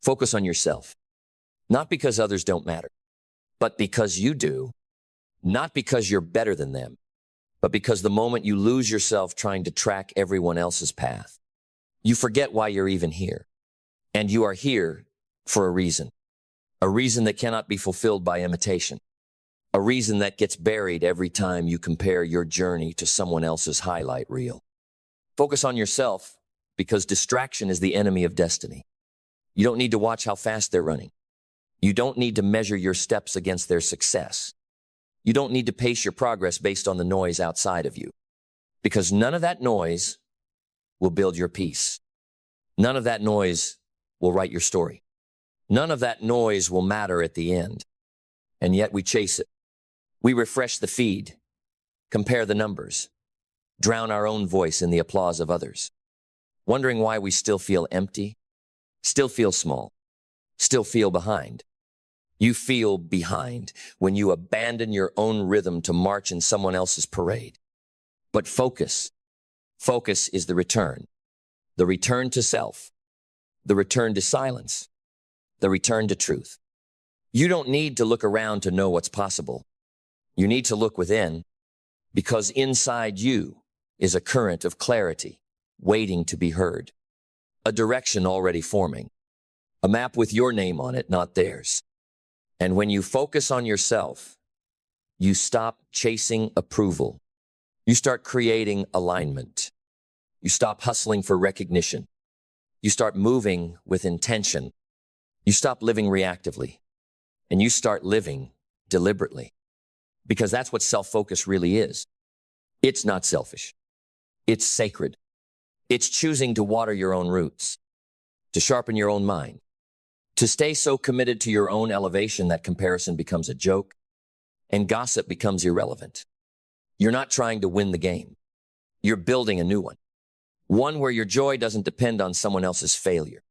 Focus on yourself. Not because others don't matter, but because you do. Not because you're better than them, but because the moment you lose yourself trying to track everyone else's path, you forget why you're even here. And you are here for a reason that cannot be fulfilled by imitation, a reason that gets buried every time you compare your journey to someone else's highlight reel. Focus on yourself because distraction is the enemy of destiny. You don't need to watch how fast they're running. You don't need to measure your steps against their success. You don't need to pace your progress based on the noise outside of you, because none of that noise will build your peace. None of that noise will write your story. None of that noise will matter at the end. And yet we chase it. We refresh the feed, compare the numbers, drown our own voice in the applause of others, wondering why we still feel empty, still feel small, still feel behind. You feel behind when you abandon your own rhythm to march in someone else's parade. But focus is the return to self, the return to silence, the return to truth. You don't need to look around to know what's possible. You need to look within, because inside you is a current of clarity waiting to be heard, a direction already forming, a map with your name on it, not theirs. And when you focus on yourself, you stop chasing approval. You start creating alignment. You stop hustling for recognition. You start moving with intention. You stop living reactively, and you start living deliberately, because that's what self-focus really is. It's not selfish. It's sacred. It's choosing to water your own roots, to sharpen your own mind, to stay so committed to your own elevation that comparison becomes a joke and gossip becomes irrelevant. You're not trying to win the game. You're building a new one where your joy doesn't depend on someone else's failure,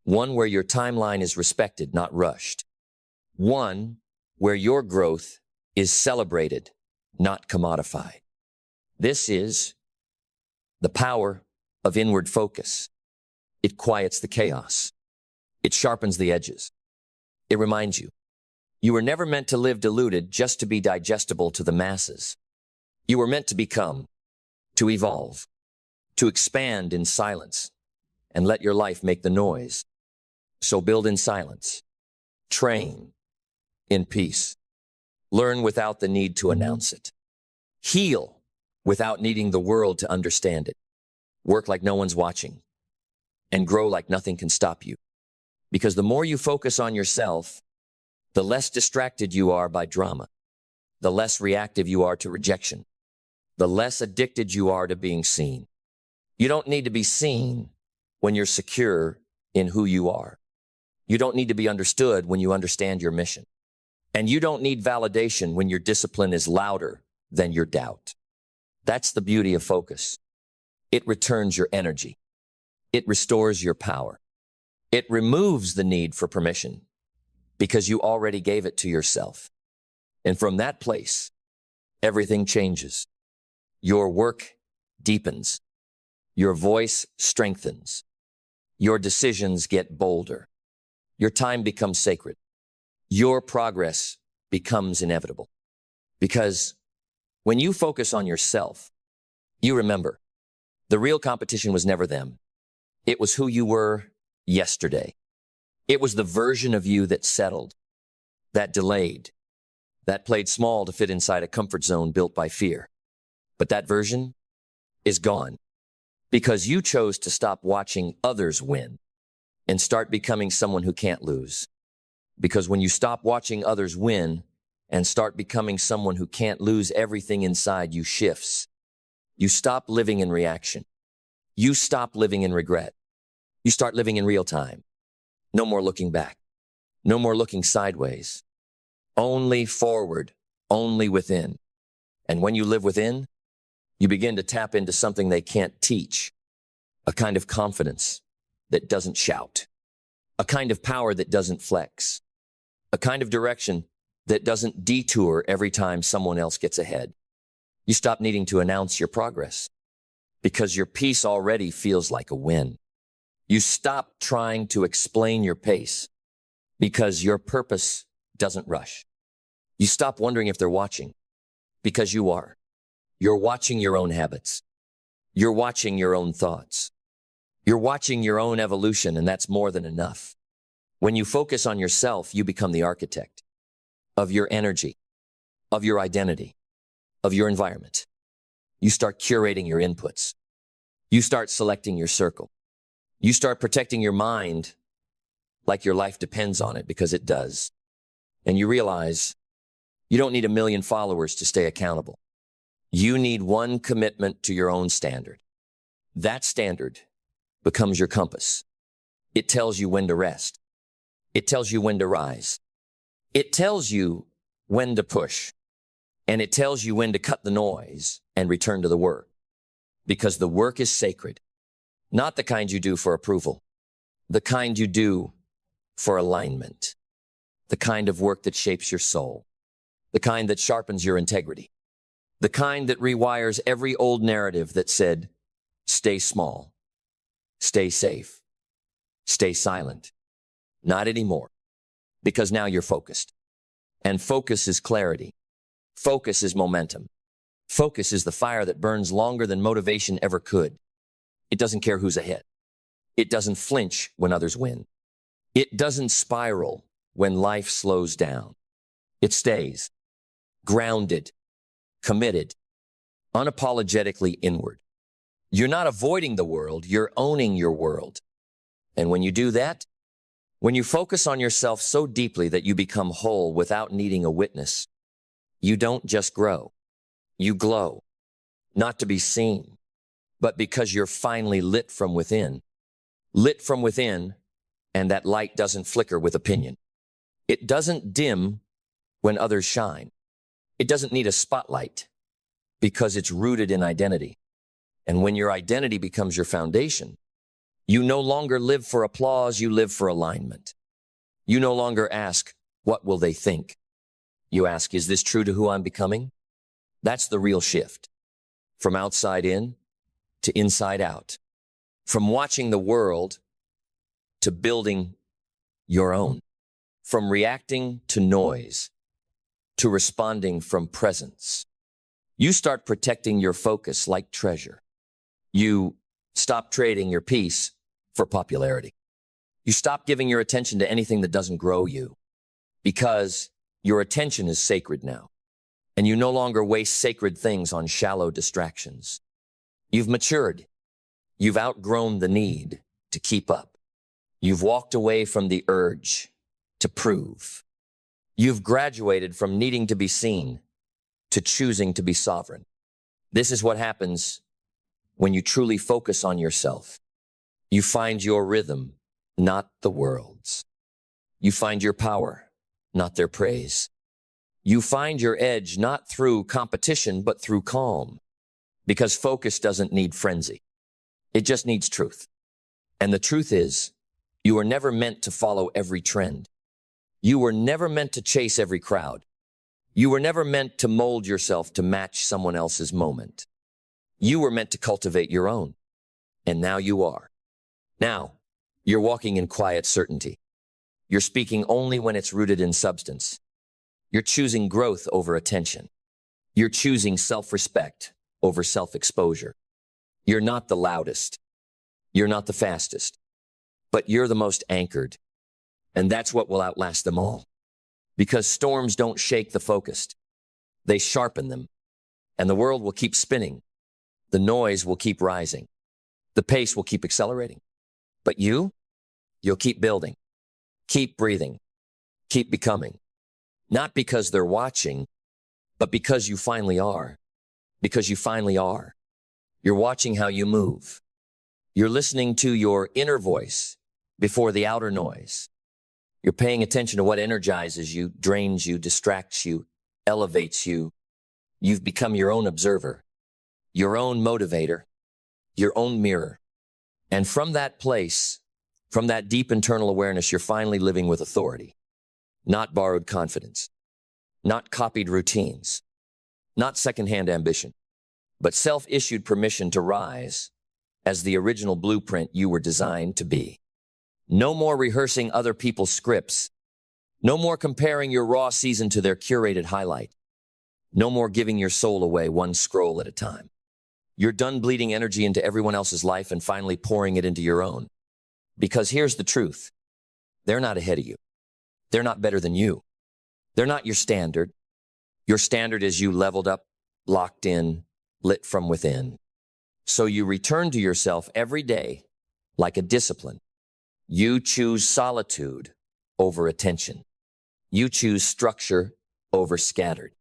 one where your timeline is respected, not rushed, one where your growth is celebrated, not commodified. This is the power of inward focus. It quiets the chaos. It sharpens the edges. It reminds you, you were never meant to live deluded just to be digestible to the masses. You were meant to become, to evolve, to expand in silence, and let your life make the noise. So build in silence. Train in peace. Learn without the need to announce it. Heal without needing the world to understand it. Work like no one's watching, and grow like nothing can stop you. Because the more you focus on yourself, the less distracted you are by drama, the less reactive you are to rejection, the less addicted you are to being seen. You don't need to be seen when you're secure in who you are. You don't need to be understood when you understand your mission. And you don't need validation when your discipline is louder than your doubt. That's the beauty of focus. It returns your energy. It restores your power. It removes the need for permission because you already gave it to yourself. And from that place, everything changes. Your work deepens. Your voice strengthens. Your decisions get bolder. Your time becomes sacred. Your progress becomes inevitable. Because when you focus on yourself, you remember the real competition was never them. It was who you were yesterday. It was the version of you that settled, that delayed, that played small to fit inside a comfort zone built by fear. But that version is gone because you chose to stop watching others win and start becoming someone who can't lose. Because when you stop watching others win and start becoming someone who can't lose, everything inside you shifts. You stop living in reaction. You stop living in regret. You start living in real time. No more looking back. No more looking sideways. Only forward, only within. And when you live within, you begin to tap into something they can't teach. A kind of confidence that doesn't shout. A kind of power that doesn't flex. A kind of direction that doesn't detour every time someone else gets ahead. You stop needing to announce your progress because your peace already feels like a win. You stop trying to explain your pace because your purpose doesn't rush. You stop wondering if they're watching because you are. You're watching your own habits. You're watching your own thoughts. You're watching your own evolution, and that's more than enough. When you focus on yourself, you become the architect of your energy, of your identity, of your environment. You start curating your inputs. You start selecting your circle. You start protecting your mind like your life depends on it, because it does. And you realize you don't need 1 million followers to stay accountable. You need one commitment to your own standard. That standard becomes your compass. It tells you when to rest. It tells you when to rise. It tells you when to push. And it tells you when to cut the noise and return to the work. Because the work is sacred. Not the kind you do for approval. The kind you do for alignment. The kind of work that shapes your soul. The kind that sharpens your integrity. The kind that rewires every old narrative that said, stay small, stay safe, stay silent. Not anymore, because now you're focused. And focus is clarity. Focus is momentum. Focus is the fire that burns longer than motivation ever could. It doesn't care who's ahead. It doesn't flinch when others win. It doesn't spiral when life slows down. It stays grounded, committed, unapologetically inward. You're not avoiding the world, you're owning your world. And when you do that, when you focus on yourself so deeply that you become whole without needing a witness, you don't just grow, you glow. Not to be seen, but because you're finally lit from within. Lit from within, and that light doesn't flicker with opinion. It doesn't dim when others shine. It doesn't need a spotlight because it's rooted in identity. And when your identity becomes your foundation, you no longer live for applause, you live for alignment. You no longer ask, what will they think? You ask, is this true to who I'm becoming? That's the real shift. From outside in to inside out. From watching the world to building your own. From reacting to noise to responding from presence. You start protecting your focus like treasure. You stop trading your peace for popularity. You stop giving your attention to anything that doesn't grow you, because your attention is sacred now, and you no longer waste sacred things on shallow distractions. You've matured. You've outgrown the need to keep up. You've walked away from the urge to prove. You've graduated from needing to be seen to choosing to be sovereign. This is what happens when you truly focus on yourself. You find your rhythm, not the world's. You find your power, not their praise. You find your edge not through competition, but through calm. Because focus doesn't need frenzy. It just needs truth. And the truth is, you were never meant to follow every trend. You were never meant to chase every crowd. You were never meant to mold yourself to match someone else's moment. You were meant to cultivate your own. And now you are. Now, you're walking in quiet certainty. You're speaking only when it's rooted in substance. You're choosing growth over attention. You're choosing self-respect over self-exposure. You're not the loudest. You're not the fastest. But you're the most anchored. And that's what will outlast them all. Because storms don't shake the focused. They sharpen them. And the world will keep spinning. The noise will keep rising. The pace will keep accelerating. But you'll keep building. Keep breathing. Keep becoming. Not because they're watching, but because you finally are. Because you finally are. You're watching how you move. You're listening to your inner voice before the outer noise. You're paying attention to what energizes you, drains you, distracts you, elevates you. You've become your own observer, your own motivator, your own mirror. And from that place, from that deep internal awareness, you're finally living with authority. Not borrowed confidence, not copied routines, not secondhand ambition, but self-issued permission to rise as the original blueprint you were designed to be. No more rehearsing other people's scripts. No more comparing your raw season to their curated highlight. No more giving your soul away one scroll at a time. You're done bleeding energy into everyone else's life and finally pouring it into your own. Because here's the truth. They're not ahead of you. They're not better than you. They're not your standard. Your standard is you leveled up, locked in, lit from within. So you return to yourself every day like a discipline. You choose solitude over attention. You choose structure over scattered.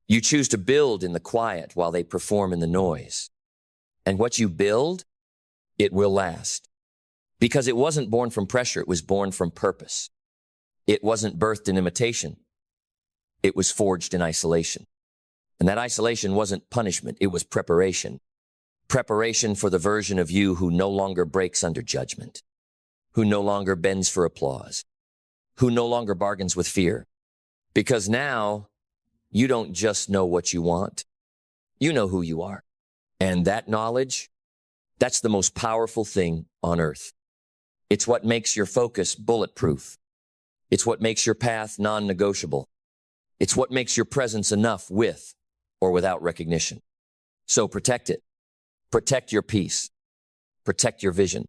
You choose to build in the quiet while they perform in the noise. And what you build, it will last. Because it wasn't born from pressure, it was born from purpose. It wasn't birthed in imitation. It was forged in isolation. And that isolation wasn't punishment, it was preparation. Preparation for the version of you who no longer breaks under judgment, who no longer bends for applause, who no longer bargains with fear. Because now, you don't just know what you want, you know who you are. And that knowledge, that's the most powerful thing on earth. It's what makes your focus bulletproof. It's what makes your path non-negotiable. It's what makes your presence enough with or without recognition. So protect it. Protect your peace. Protect your vision.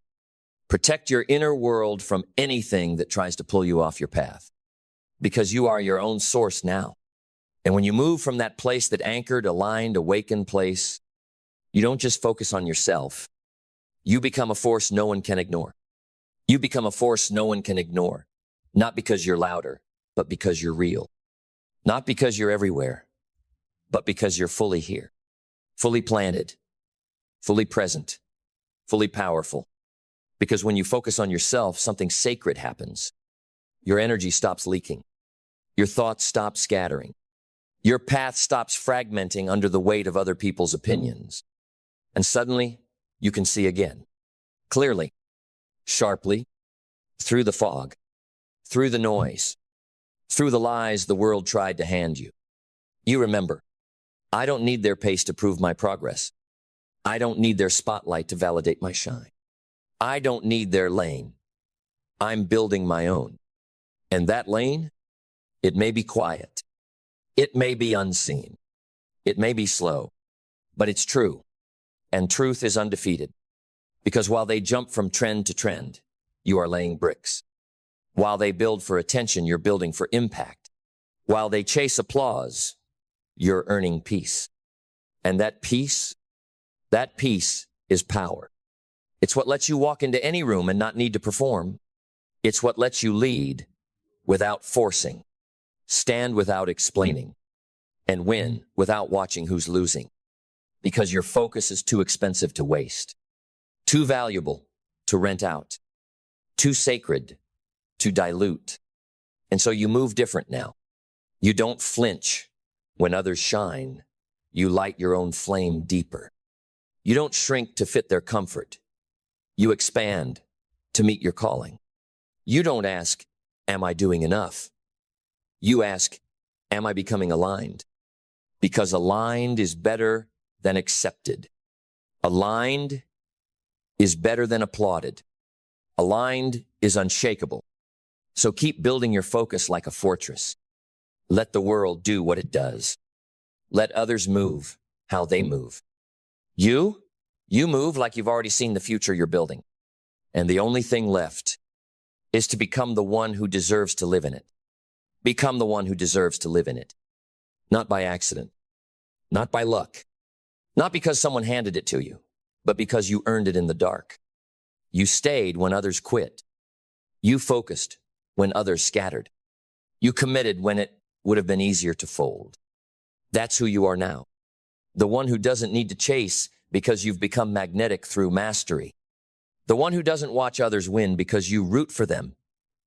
Protect your inner world from anything that tries to pull you off your path. Because you are your own source now. And when you move from that place, that anchored, aligned, awakened place, you don't just focus on yourself. You become a force no one can ignore. You become a force no one can ignore. Not because you're louder, but because you're real. Not because you're everywhere, but because you're fully here. Fully planted. Fully present. Fully powerful. Because when you focus on yourself, something sacred happens. Your energy stops leaking. Your thoughts stop scattering. Your path stops fragmenting under the weight of other people's opinions. And suddenly, you can see again. Clearly. Sharply. Through the fog. Through the noise. Through the lies the world tried to hand you. You remember, I don't need their pace to prove my progress. I don't need their spotlight to validate my shine. I don't need their lane. I'm building my own. And that lane, it may be quiet. It may be unseen. It may be slow, but it's true. And truth is undefeated. Because while they jump from trend to trend, you are laying bricks. While they build for attention, you're building for impact. While they chase applause, you're earning peace. And that peace is power. It's what lets you walk into any room and not need to perform. It's what lets you lead without forcing, stand without explaining, and win without watching who's losing. Because your focus is too expensive to waste, too valuable to rent out, too sacred to dilute. And so you move different now. You don't flinch when others shine. You light your own flame deeper. You don't shrink to fit their comfort. You expand to meet your calling. You don't ask, am I doing enough? You ask, am I becoming aligned? Because aligned is better than accepted. Aligned is better than applauded. Aligned is unshakable. So keep building your focus like a fortress. Let the world do what it does. Let others move how they move. You move like you've already seen the future you're building. And the only thing left is to become the one who deserves to live in it. Become the one who deserves to live in it. Not by accident. Not by luck. Not because someone handed it to you, but because you earned it in the dark. You stayed when others quit. You focused when others scattered. You committed when it would have been easier to fold. That's who you are now. The one who doesn't need to chase because you've become magnetic through mastery. The one who doesn't watch others win because you root for them,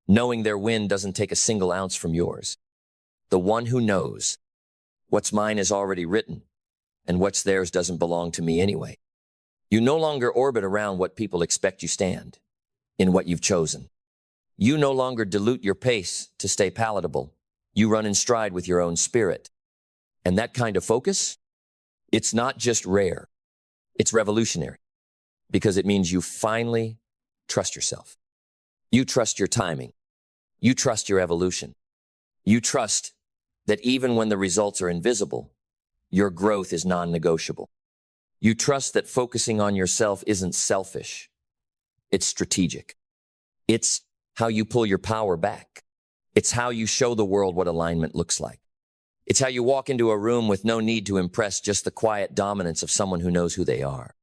knowing their win doesn't take a single ounce from yours. The one who knows what's mine is already written, and what's theirs doesn't belong to me anyway. You no longer orbit around what people expect you stand, in what you've chosen. You no longer dilute your pace to stay palatable. You run in stride with your own spirit. And that kind of focus, it's not just rare, it's revolutionary. because it means you finally trust yourself. You trust your timing. You trust your evolution. You trust that even when the results are invisible, your growth is non-negotiable. You trust that focusing on yourself isn't selfish. It's strategic. It's how you pull your power back. It's how you show the world what alignment looks like. It's how you walk into a room with no need to impress, just the quiet dominance of someone who knows who they are.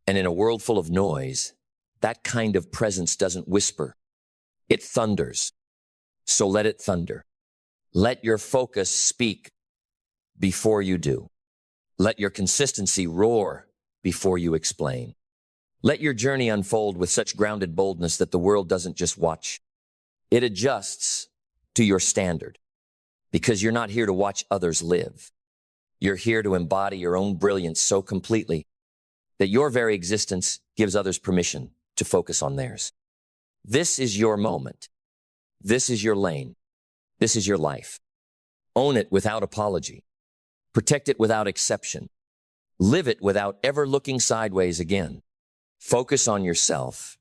And in a world full of noise, that kind of presence doesn't whisper. It thunders. So let it thunder. Let your focus speak before you do. Let your consistency roar before you explain. Let your journey unfold with such grounded boldness that the world doesn't just watch. It adjusts to your standard, because you're not here to watch others live. You're here to embody your own brilliance so completely that your very existence gives others permission to focus on theirs. This is your moment. This is your lane. This is your life. Own it without apology. Protect it without exception. Live it without ever looking sideways again. Focus on yourself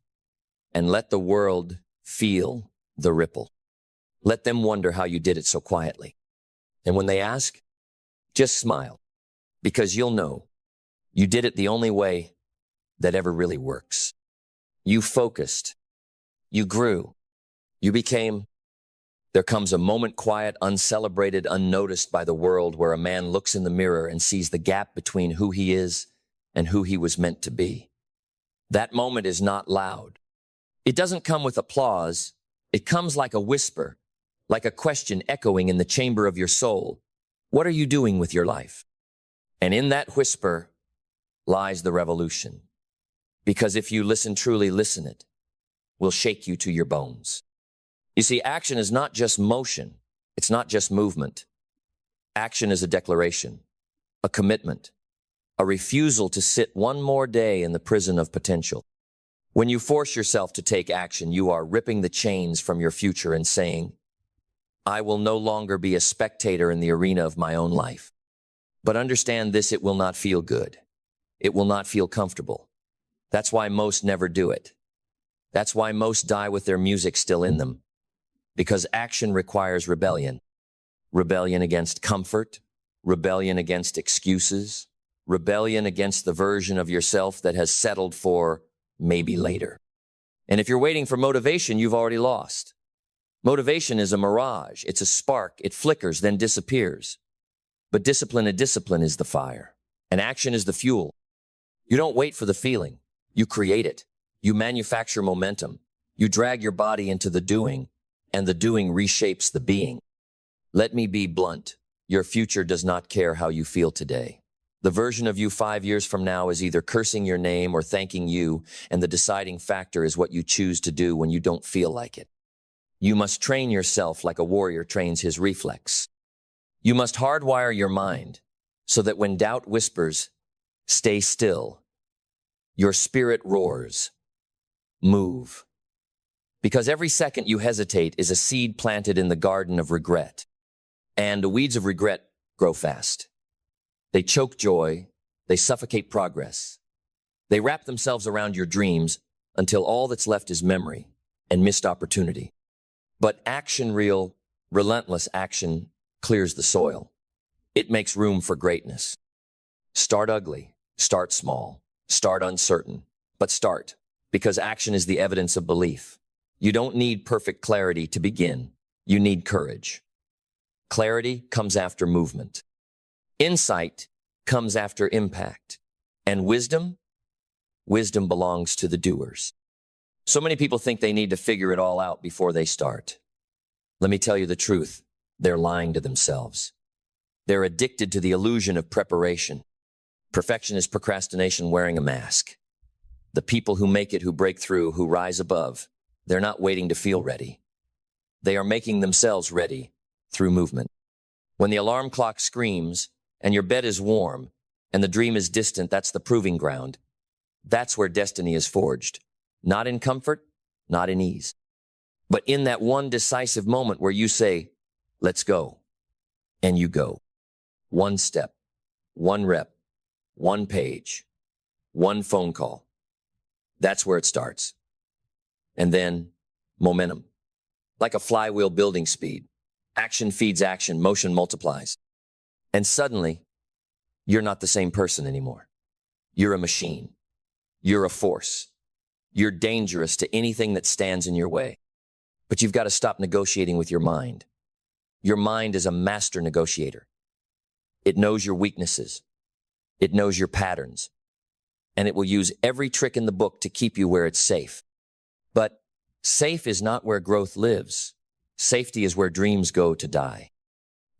and let the world feel the ripple. Let them wonder how you did it so quietly. And when they ask, just smile, because you'll know you did it the only way that ever really works. You focused. You grew. You became. There comes a moment quiet, uncelebrated, unnoticed by the world, where a man looks in the mirror and sees the gap between who he is and who he was meant to be. That moment is not loud. It doesn't come with applause. It comes like a whisper, like a question echoing in the chamber of your soul. What are you doing with your life? And in that whisper lies the revolution. Because if you listen, truly listen, it will shake you to your bones. You see, action is not just motion. It's not just movement. Action is a declaration, a commitment, a refusal to sit one more day in the prison of potential. When you force yourself to take action, you are ripping the chains from your future and saying, I will no longer be a spectator in the arena of my own life. But understand this, it will not feel good. It will not feel comfortable. That's why most never do it. That's why most die with their music still in them. Because action requires rebellion. Rebellion against comfort, rebellion against excuses, rebellion against the version of yourself that has settled for maybe later. And if you're waiting for motivation, you've already lost. Motivation is a mirage. It's a spark. It flickers, then disappears. But discipline is the fire, and action is the fuel. You don't wait for the feeling. You create it. You manufacture momentum. You drag your body into the doing, and the doing reshapes the being. Let me be blunt. Your future does not care how you feel today. The version of you 5 years from now is either cursing your name or thanking you, and the deciding factor is what you choose to do when you don't feel like it. You must train yourself like a warrior trains his reflex. You must hardwire your mind so that when doubt whispers, stay still, your spirit roars. Move. Because every second you hesitate is a seed planted in the garden of regret. And the weeds of regret grow fast. They choke joy. They suffocate progress. They wrap themselves around your dreams until all that's left is memory and missed opportunity. But action, real, relentless action, clears the soil. It makes room for greatness. Start ugly. Start small. Start uncertain. But start, because action is the evidence of belief. You don't need perfect clarity to begin. You need courage. Clarity comes after movement. Insight comes after impact. And wisdom belongs to the doers. So many people think they need to figure it all out before they start. Let me tell you the truth. They're lying to themselves. They're addicted to the illusion of preparation. Perfection is procrastination wearing a mask. The people who make it, who break through, who rise above, they're not waiting to feel ready. They are making themselves ready through movement. When the alarm clock screams and your bed is warm and the dream is distant, that's the proving ground. That's where destiny is forged. Not in comfort, not in ease, but in that one decisive moment where you say, let's go. And you go. One step, one rep, one page, one phone call, That's where it starts. And then momentum. Like a flywheel building speed. Action feeds action, motion multiplies. And suddenly, you're not the same person anymore. You're a machine. You're a force. You're dangerous to anything that stands in your way. But you've got to stop negotiating with your mind. Your mind is a master negotiator. It knows your weaknesses. It knows your patterns. And it will use every trick in the book to keep you where it's safe. But safe is not where growth lives. Safety is where dreams go to die.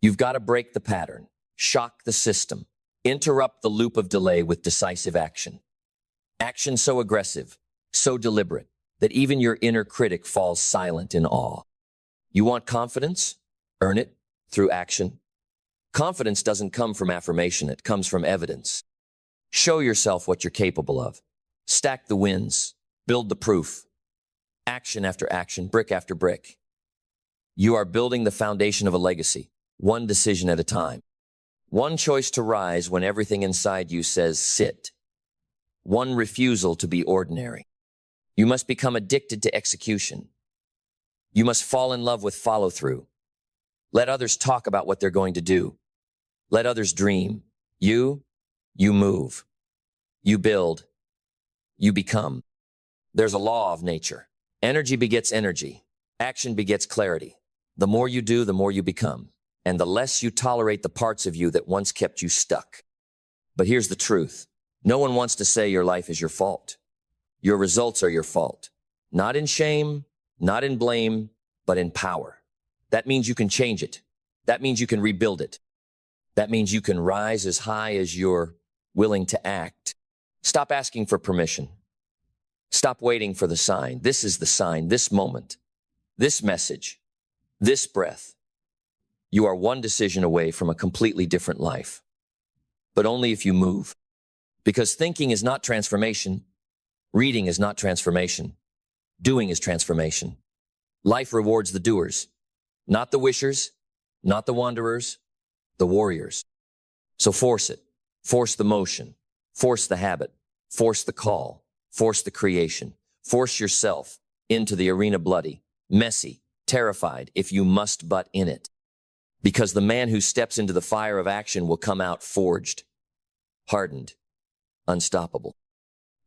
You've got to break the pattern, shock the system, interrupt the loop of delay with decisive action. Action so aggressive, so deliberate, that even your inner critic falls silent in awe. You want confidence? Earn it through action. Confidence doesn't come from affirmation, it comes from evidence. Show yourself what you're capable of. Stack the wins, build the proof. Action after action, brick after brick. You are building the foundation of a legacy, one decision at a time. One choice to rise when everything inside you says sit. One refusal to be ordinary. You must become addicted to execution. You must fall in love with follow-through. Let others talk about what they're going to do. Let others dream. You move. You build. You become. There's a law of nature. Energy begets energy. Action begets clarity. The more you do, the more you become. And the less you tolerate the parts of you that once kept you stuck. But here's the truth. No one wants to say your life is your fault. Your results are your fault. Not in shame, not in blame, but in power. That means you can change it. That means you can rebuild it. That means you can rise as high as you're willing to act. Stop asking for permission. Stop waiting for the sign. This is the sign, this moment, this message, this breath. You are one decision away from a completely different life. But only if you move. Because thinking is not transformation. Reading is not transformation. Doing is transformation. Life rewards the doers, not the wishers, not the wanderers, the warriors. So force it. Force the motion. Force the habit. Force the call. Force the creation. Force yourself into the arena bloody, messy, terrified, if you must, but in it. Because the man who steps into the fire of action will come out forged, hardened, unstoppable.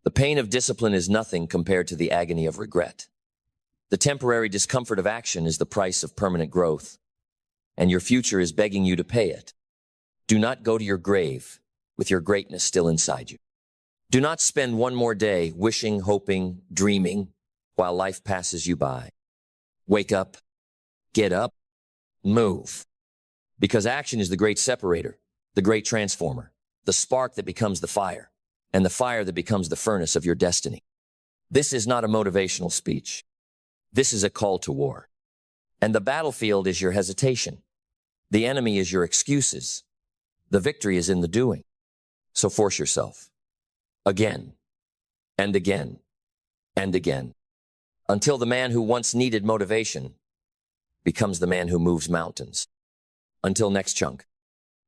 The pain of discipline is nothing compared to the agony of regret. The temporary discomfort of action is the price of permanent growth, and your future is begging you to pay it. Do not go to your grave with your greatness still inside you. Do not spend one more day wishing, hoping, dreaming while life passes you by. Wake up, get up, move. Because action is the great separator, the great transformer, the spark that becomes the fire, and the fire that becomes the furnace of your destiny. This is not a motivational speech. This is a call to war. And the battlefield is your hesitation. The enemy is your excuses. The victory is in the doing. So force yourself. Again, and again, and again. Until the man who once needed motivation becomes the man who moves mountains. Until next chunk.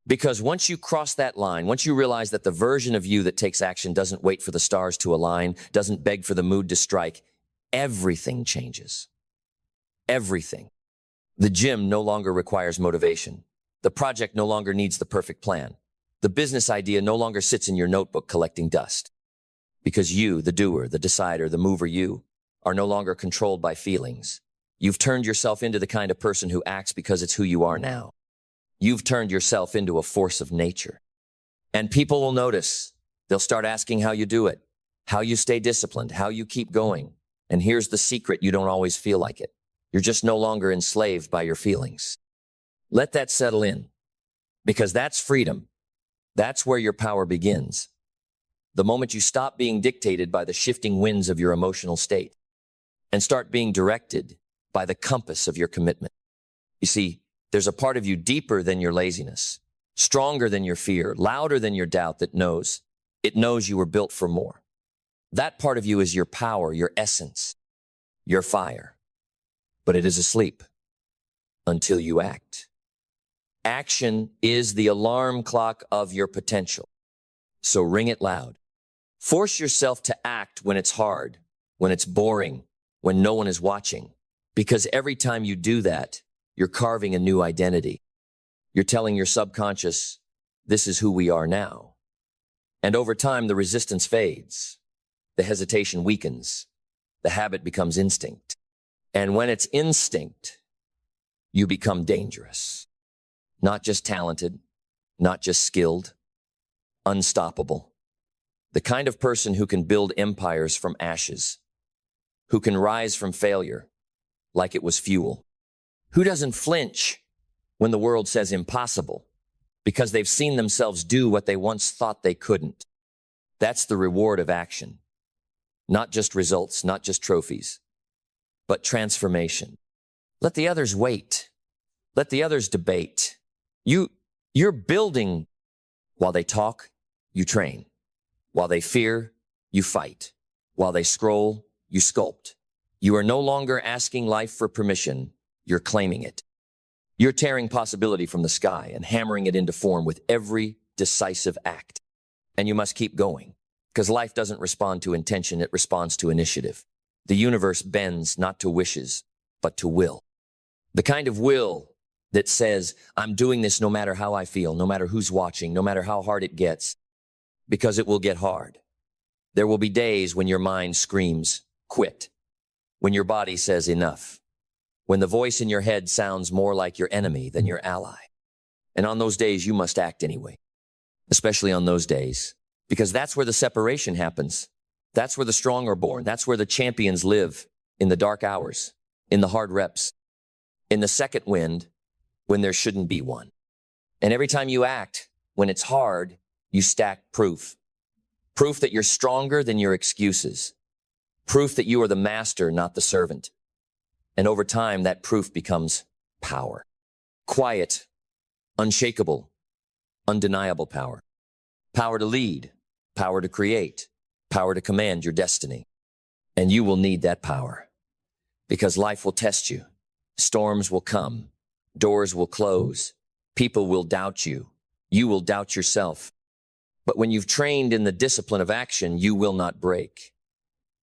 Because once you cross that line, once you realize that the version of you that takes action doesn't wait for the stars to align, doesn't beg for the mood to strike, everything changes. Everything. The gym no longer requires motivation. The project no longer needs the perfect plan. The business idea no longer sits in your notebook collecting dust. Because you, the doer, the decider, the mover, you, are no longer controlled by feelings. You've turned yourself into the kind of person who acts because it's who you are now. You've turned yourself into a force of nature. And people will notice. They'll start asking how you do it, how you stay disciplined, how you keep going. And here's the secret: you don't always feel like it. You're just no longer enslaved by your feelings. Let that settle in, because that's freedom. That's where your power begins. The moment you stop being dictated by the shifting winds of your emotional state and start being directed by the compass of your commitment. You see, there's a part of you deeper than your laziness, stronger than your fear, louder than your doubt that knows. It knows you were built for more. That part of you is your power, your essence, your fire. But it is asleep until you act. Action is the alarm clock of your potential. So ring it loud. Force yourself to act when it's hard, when it's boring, when no one is watching. Because every time you do that, you're carving a new identity. You're telling your subconscious, this is who we are now. And over time, the resistance fades. The hesitation weakens. The habit becomes instinct. And when it's instinct, you become dangerous. Not just talented, not just skilled, unstoppable. The kind of person who can build empires from ashes, who can rise from failure like it was fuel, who doesn't flinch when the world says impossible because they've seen themselves do what they once thought they couldn't. That's the reward of action. Not just results, not just trophies, but transformation. Let the others wait. Let the others debate. You're building. While they talk, you train. While they fear, you fight. While they scroll, you sculpt. You are no longer asking life for permission. You're claiming it. You're tearing possibility from the sky and hammering it into form with every decisive act. And you must keep going, because life doesn't respond to intention, it responds to initiative. The universe bends not to wishes, but to will. The kind of will that says, I'm doing this no matter how I feel, no matter who's watching, no matter how hard it gets, because it will get hard. There will be days when your mind screams, quit, when your body says enough, when the voice in your head sounds more like your enemy than your ally. And on those days, you must act anyway, especially on those days, because that's where the separation happens. That's where the strong are born. That's where the champions live, in the dark hours, in the hard reps, in the second wind, when there shouldn't be one. And every time you act, when it's hard, you stack proof. Proof that you're stronger than your excuses. Proof that you are the master, not the servant. And over time, that proof becomes power. Quiet, unshakable, undeniable power. Power to lead, power to create, power to command your destiny. And you will need that power, because life will test you. Storms will come. Doors will close. People will doubt you. You will doubt yourself. But when you've trained in the discipline of action, you will not break.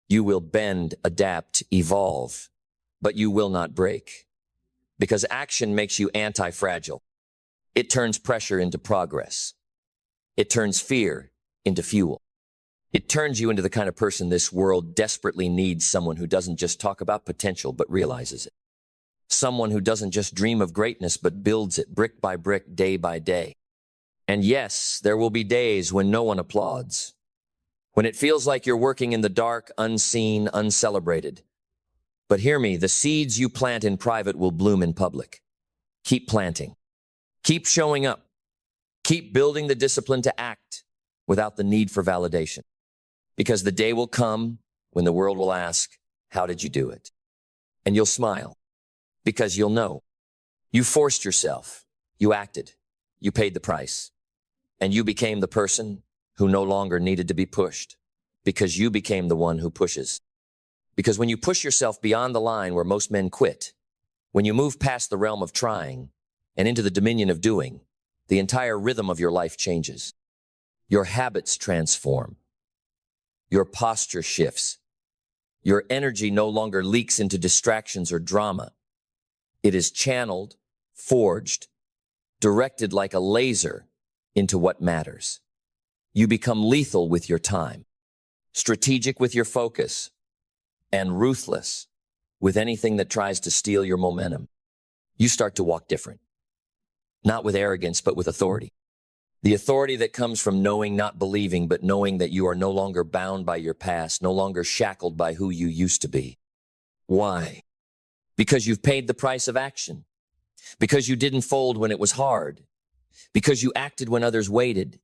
You will bend, adapt, evolve, but you will not break. Because action makes you anti-fragile. It turns pressure into progress. It turns fear into fuel. It turns you into the kind of person this world desperately needs, someone who doesn't just talk about potential, but realizes it. Someone who doesn't just dream of greatness, but builds it brick by brick, day by day. And yes, there will be days when no one applauds. When it feels like you're working in the dark, unseen, uncelebrated. But hear me, the seeds you plant in private will bloom in public. Keep planting. Keep showing up. Keep building the discipline to act without the need for validation. Because the day will come when the world will ask, how did you do it? And you'll smile. Because you'll know. You forced yourself. You acted. You paid the price. And you became the person who no longer needed to be pushed. Because you became the one who pushes. Because when you push yourself beyond the line where most men quit, when you move past the realm of trying and into the dominion of doing, the entire rhythm of your life changes. Your habits transform. Your posture shifts. Your energy no longer leaks into distractions or drama. It is channeled, forged, directed like a laser into what matters. You become lethal with your time, strategic with your focus, and ruthless with anything that tries to steal your momentum. You start to walk different, not with arrogance, but with authority. The authority that comes from knowing, not believing, but knowing that you are no longer bound by your past, no longer shackled by who you used to be. Why? Because you've paid the price of action. Because you didn't fold when it was hard. Because you acted when others waited,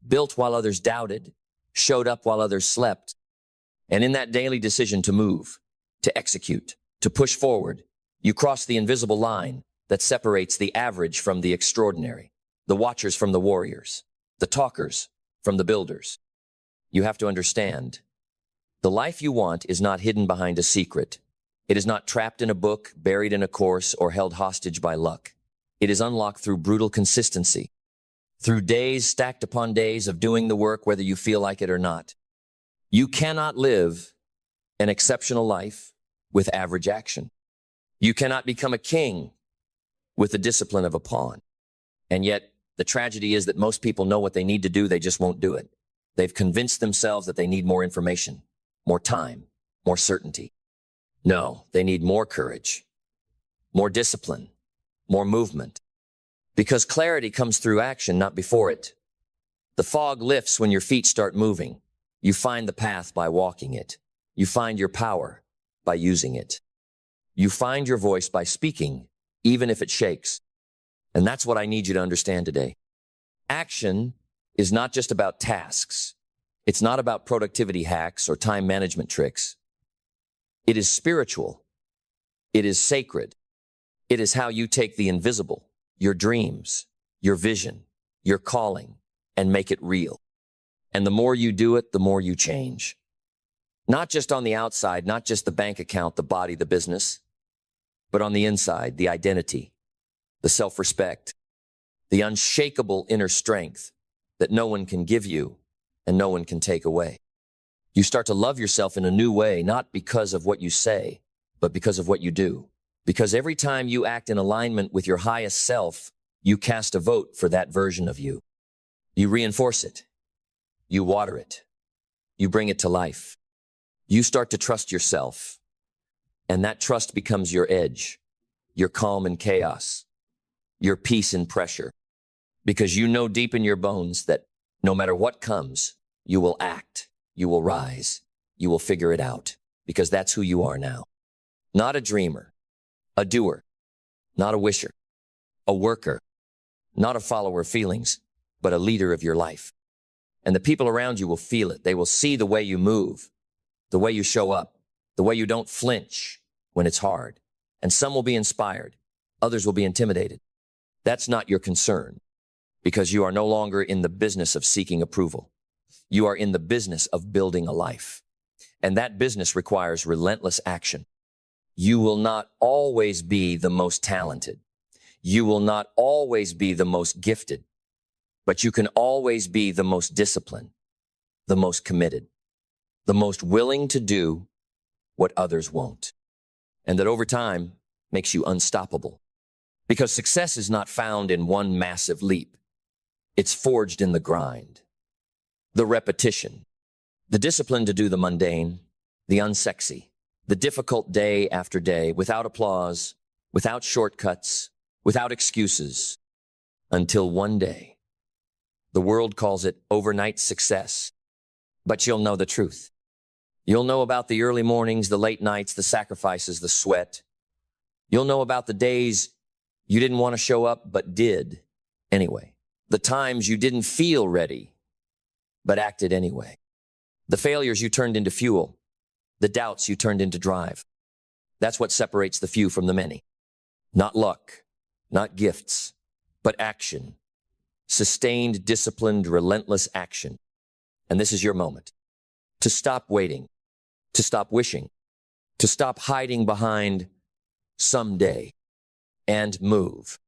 built while others doubted, showed up while others slept. And in that daily decision to move, to execute, to push forward, you cross the invisible line that separates the average from the extraordinary, the watchers from the warriors, the talkers from the builders. You have to understand, the life you want is not hidden behind a secret. It is not trapped in a book, buried in a course, or held hostage by luck. It is unlocked through brutal consistency, through days stacked upon days of doing the work whether you feel like it or not, You cannot live an exceptional life with average action. You cannot become a king with the discipline of a pawn. And yet, the tragedy is that most people know what they need to do, they just won't do it. They've convinced themselves that they need more information, more time, more certainty. No, they need more courage, more discipline, more movement. Because clarity comes through action, not before it. The fog lifts when your feet start moving. You find the path by walking it. You find your power by using it. You find your voice by speaking, even if it shakes. And that's what I need you to understand today. Action is not just about tasks. It's not about productivity hacks or time management tricks. It is spiritual. It is sacred. It is how you take the invisible, your dreams, your vision, your calling, and make it real. And the more you do it, the more you change. Not just on the outside, not just the bank account, the body, the business, but on the inside, the identity, the self-respect, the unshakable inner strength that no one can give you and no one can take away. You start to love yourself in a new way, not because of what you say, but because of what you do. Because every time you act in alignment with your highest self, you cast a vote for that version of you. You reinforce it. You water it. You bring it to life. You start to trust yourself. And that trust becomes your edge, your calm in chaos, your peace in pressure. Because you know deep in your bones that no matter what comes, you will act, you will rise, you will figure it out. Because that's who you are now. Not a dreamer, a doer, not a wisher, a worker, not a follower of feelings, but a leader of your life. And the people around you will feel it. They will see the way you move, the way you show up, the way you don't flinch when it's hard. And some will be inspired. Others will be intimidated. That's not your concern, because you are no longer in the business of seeking approval. You are in the business of building a life. And that business requires relentless action. You will not always be the most talented. You will not always be the most gifted. But you can always be the most disciplined, the most committed, the most willing to do what others won't. And that over time makes you unstoppable. Because success is not found in one massive leap. It's forged in the grind, the repetition, the discipline to do the mundane, the unsexy, the difficult day after day, without applause, without shortcuts, without excuses, until one day, the world calls it overnight success. But you'll know the truth. You'll know about the early mornings, the late nights, the sacrifices, the sweat. You'll know about the days you didn't want to show up, but did anyway. The times you didn't feel ready, but acted anyway. The failures you turned into fuel. The doubts you turned into drive. That's what separates the few from the many. Not luck, not gifts, but action. Sustained, disciplined, relentless action. And this is your moment. To stop waiting, to stop wishing, to stop hiding behind someday, and move.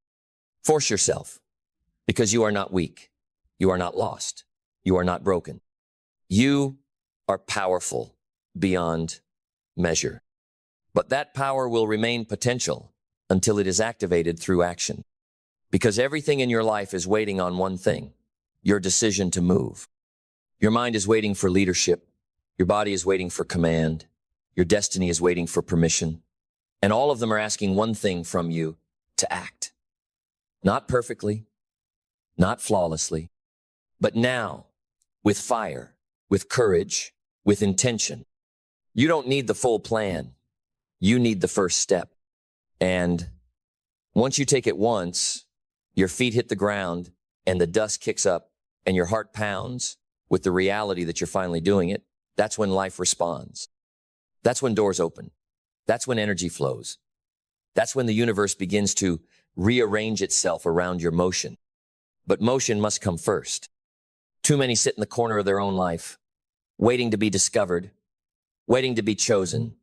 Force yourself, because you are not weak. You are not lost. You are not broken. You are powerful beyond measure. But that power will remain potential until it is activated through action. Because everything in your life is waiting on one thing, your decision to move. Your mind is waiting for leadership. Your body is waiting for command. Your destiny is waiting for permission. And all of them are asking one thing from you, to act. Not perfectly, not flawlessly, but now, with fire, with courage, with intention. You don't need the full plan. You need the first step. And once you take it once, your feet hit the ground and the dust kicks up and your heart pounds with the reality that you're finally doing it. That's when life responds. That's when doors open. That's when energy flows. That's when the universe begins to rearrange itself around your motion. But motion must come first. Too many sit in the corner of their own life, waiting to be discovered, waiting to be chosen.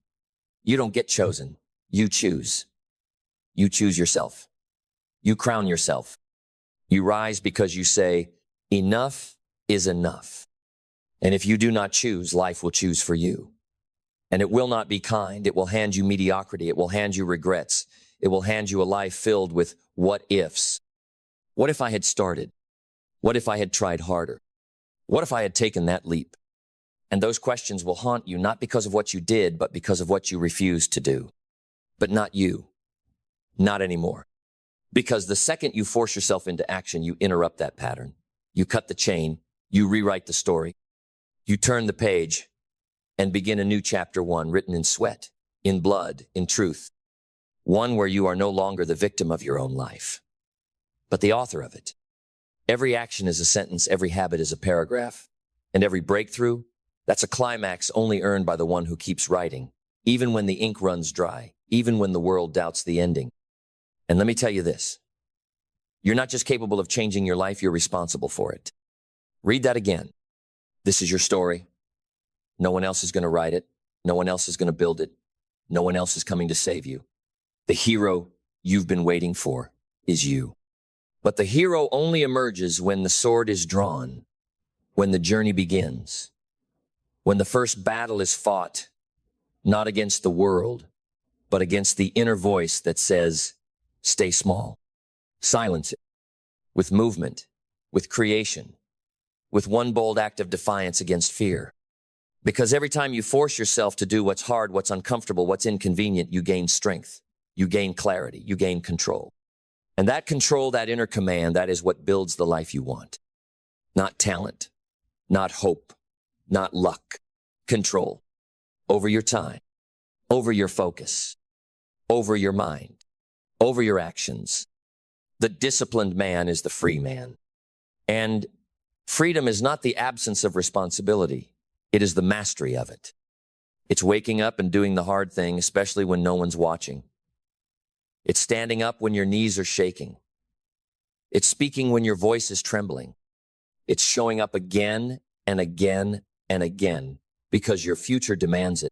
You don't get chosen. You choose. You choose yourself. You crown yourself. You rise because you say, enough is enough. And if you do not choose, life will choose for you. And it will not be kind. It will hand you mediocrity. It will hand you regrets. It will hand you a life filled with what ifs. What if I had started? What if I had tried harder? What if I had taken that leap? And those questions will haunt you, not because of what you did, but because of what you refused to do. But not you. Not anymore. Because the second you force yourself into action, you interrupt that pattern. You cut the chain. You rewrite the story. You turn the page and begin a new chapter 1 written in sweat, in blood, in truth. One where you are no longer the victim of your own life, but the author of it. Every action is a sentence, every habit is a paragraph, and every breakthrough, that's a climax only earned by the one who keeps writing, even when the ink runs dry, even when the world doubts the ending. And let me tell you this, you're not just capable of changing your life, you're responsible for it. Read that again. This is your story. No one else is going to write it. No one else is going to build it. No one else is coming to save you. The hero you've been waiting for is you. But the hero only emerges when the sword is drawn, when the journey begins, when the first battle is fought, not against the world, but against the inner voice that says, stay small. Silence it with movement, with creation, with one bold act of defiance against fear. Because every time you force yourself to do what's hard, what's uncomfortable, what's inconvenient, you gain strength, you gain clarity, you gain control. And that control, that inner command, that is what builds the life you want. Not talent, not hope, not luck. Control over your time, over your focus, over your mind, over your actions. The disciplined man is the free man. And freedom is not the absence of responsibility. It is the mastery of it. It's waking up and doing the hard thing, especially when no one's watching. It's standing up when your knees are shaking. It's speaking when your voice is trembling. It's showing up again and again and again because your future demands it.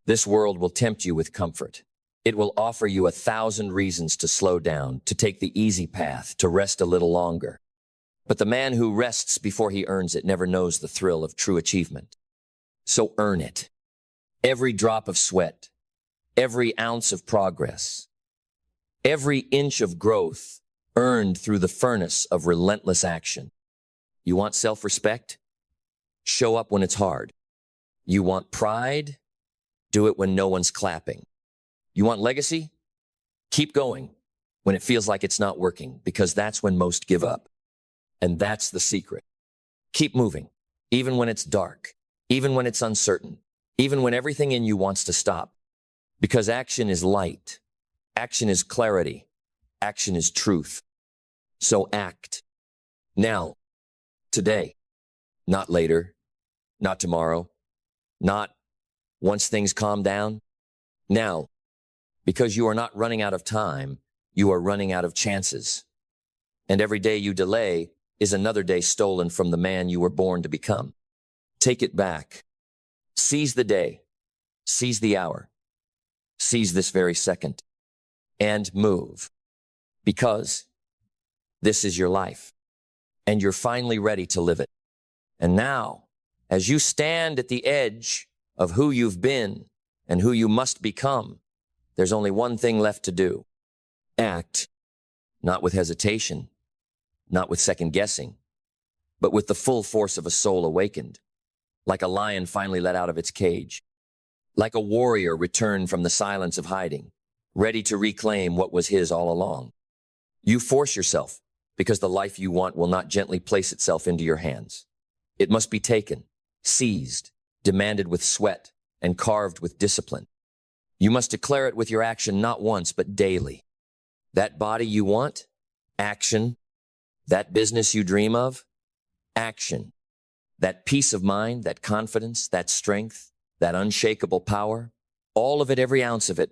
This world will tempt you with comfort. It will offer you 1,000 reasons to slow down, to take the easy path, to rest a little longer. But the man who rests before he earns it never knows the thrill of true achievement. So earn it. Every drop of sweat, every ounce of progress, every inch of growth earned through the furnace of relentless action. You want self-respect? Show up when it's hard. You want pride? Do it when no one's clapping. You want legacy? Keep going when it feels like it's not working, because that's when most give up. And that's the secret. Keep moving, even when it's dark, even when it's uncertain, even when everything in you wants to stop. Because action is light. Action is clarity. Action is truth. So act. Now. Today. Not later. Not tomorrow. Not once things calm down. Now. Because you are not running out of time, you are running out of chances. And every day you delay is another day stolen from the man you were born to become. Take it back. Seize the day. Seize the hour. Seize this very second. And move. Because this is your life. And you're finally ready to live it. And now, as you stand at the edge of who you've been and who you must become, there's only one thing left to do. Act. Not with hesitation. Not with second guessing, but with the full force of a soul awakened, like a lion finally let out of its cage, like a warrior returned from the silence of hiding, ready to reclaim what was his all along. You force yourself because the life you want will not gently place itself into your hands. It must be taken, seized, demanded with sweat, and carved with discipline. You must declare it with your action not once but daily. That body you want, action. That business you dream of, action. That peace of mind, that confidence, that strength, that unshakable power, all of it, every ounce of it,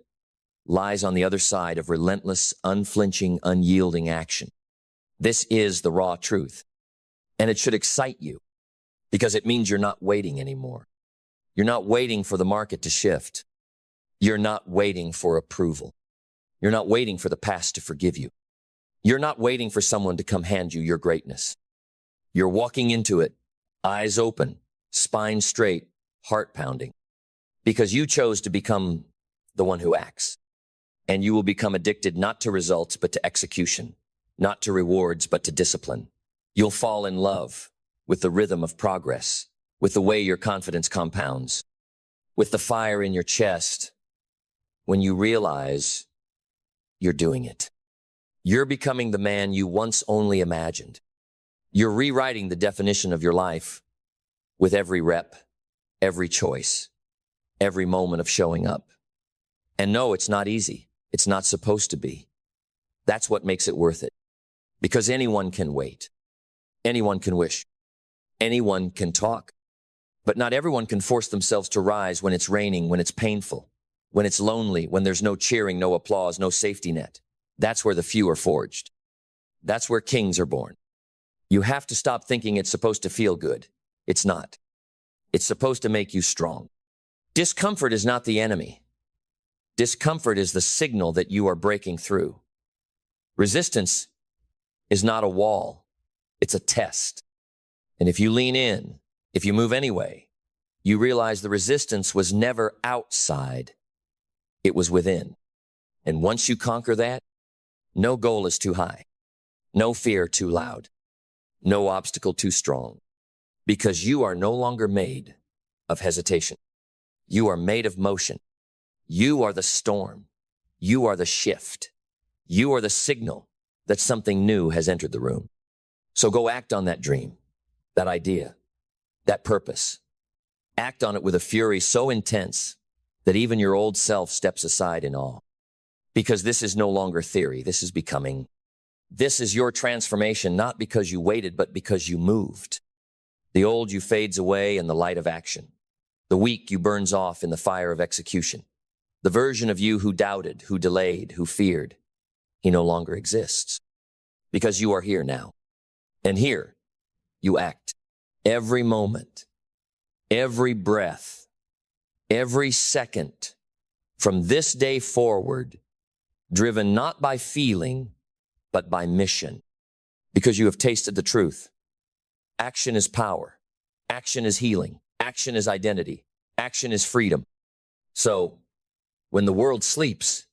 lies on the other side of relentless, unflinching, unyielding action. This is the raw truth. And it should excite you because it means you're not waiting anymore. You're not waiting for the market to shift. You're not waiting for approval. You're not waiting for the past to forgive you. You're not waiting for someone to come hand you your greatness. You're walking into it, eyes open, spine straight, heart pounding, because you chose to become the one who acts. And you will become addicted not to results, but to execution, not to rewards, but to discipline. You'll fall in love with the rhythm of progress, with the way your confidence compounds, with the fire in your chest when you realize you're doing it. You're becoming the man you once only imagined. You're rewriting the definition of your life with every rep, every choice, every moment of showing up. And no, it's not easy. It's not supposed to be. That's what makes it worth it. Because anyone can wait. Anyone can wish. Anyone can talk. But not everyone can force themselves to rise when it's raining, when it's painful, when it's lonely, when there's no cheering, no applause, no safety net. That's where the few are forged. That's where kings are born. You have to stop thinking it's supposed to feel good. It's not. It's supposed to make you strong. Discomfort is not the enemy. Discomfort is the signal that you are breaking through. Resistance is not a wall. It's a test. And if you lean in, if you move anyway, you realize the resistance was never outside. It was within. And once you conquer that, no goal is too high. No fear too loud. No obstacle too strong. Because you are no longer made of hesitation. You are made of motion. You are the storm. You are the shift. You are the signal that something new has entered the room. So go act on that dream, that idea, that purpose. Act on it with a fury so intense that even your old self steps aside in awe. Because this is no longer theory. This is becoming. This is your transformation, not because you waited, but because you moved. The old you fades away in the light of action. The weak you burns off in the fire of execution. The version of you who doubted, who delayed, who feared, he no longer exists. Because you are here now. And here, you act. Every moment, every breath, every second, from this day forward, driven not by feeling, but by mission. Because you have tasted the truth. Action is power. Action is healing. Action is identity. Action is freedom. So, when the world sleeps,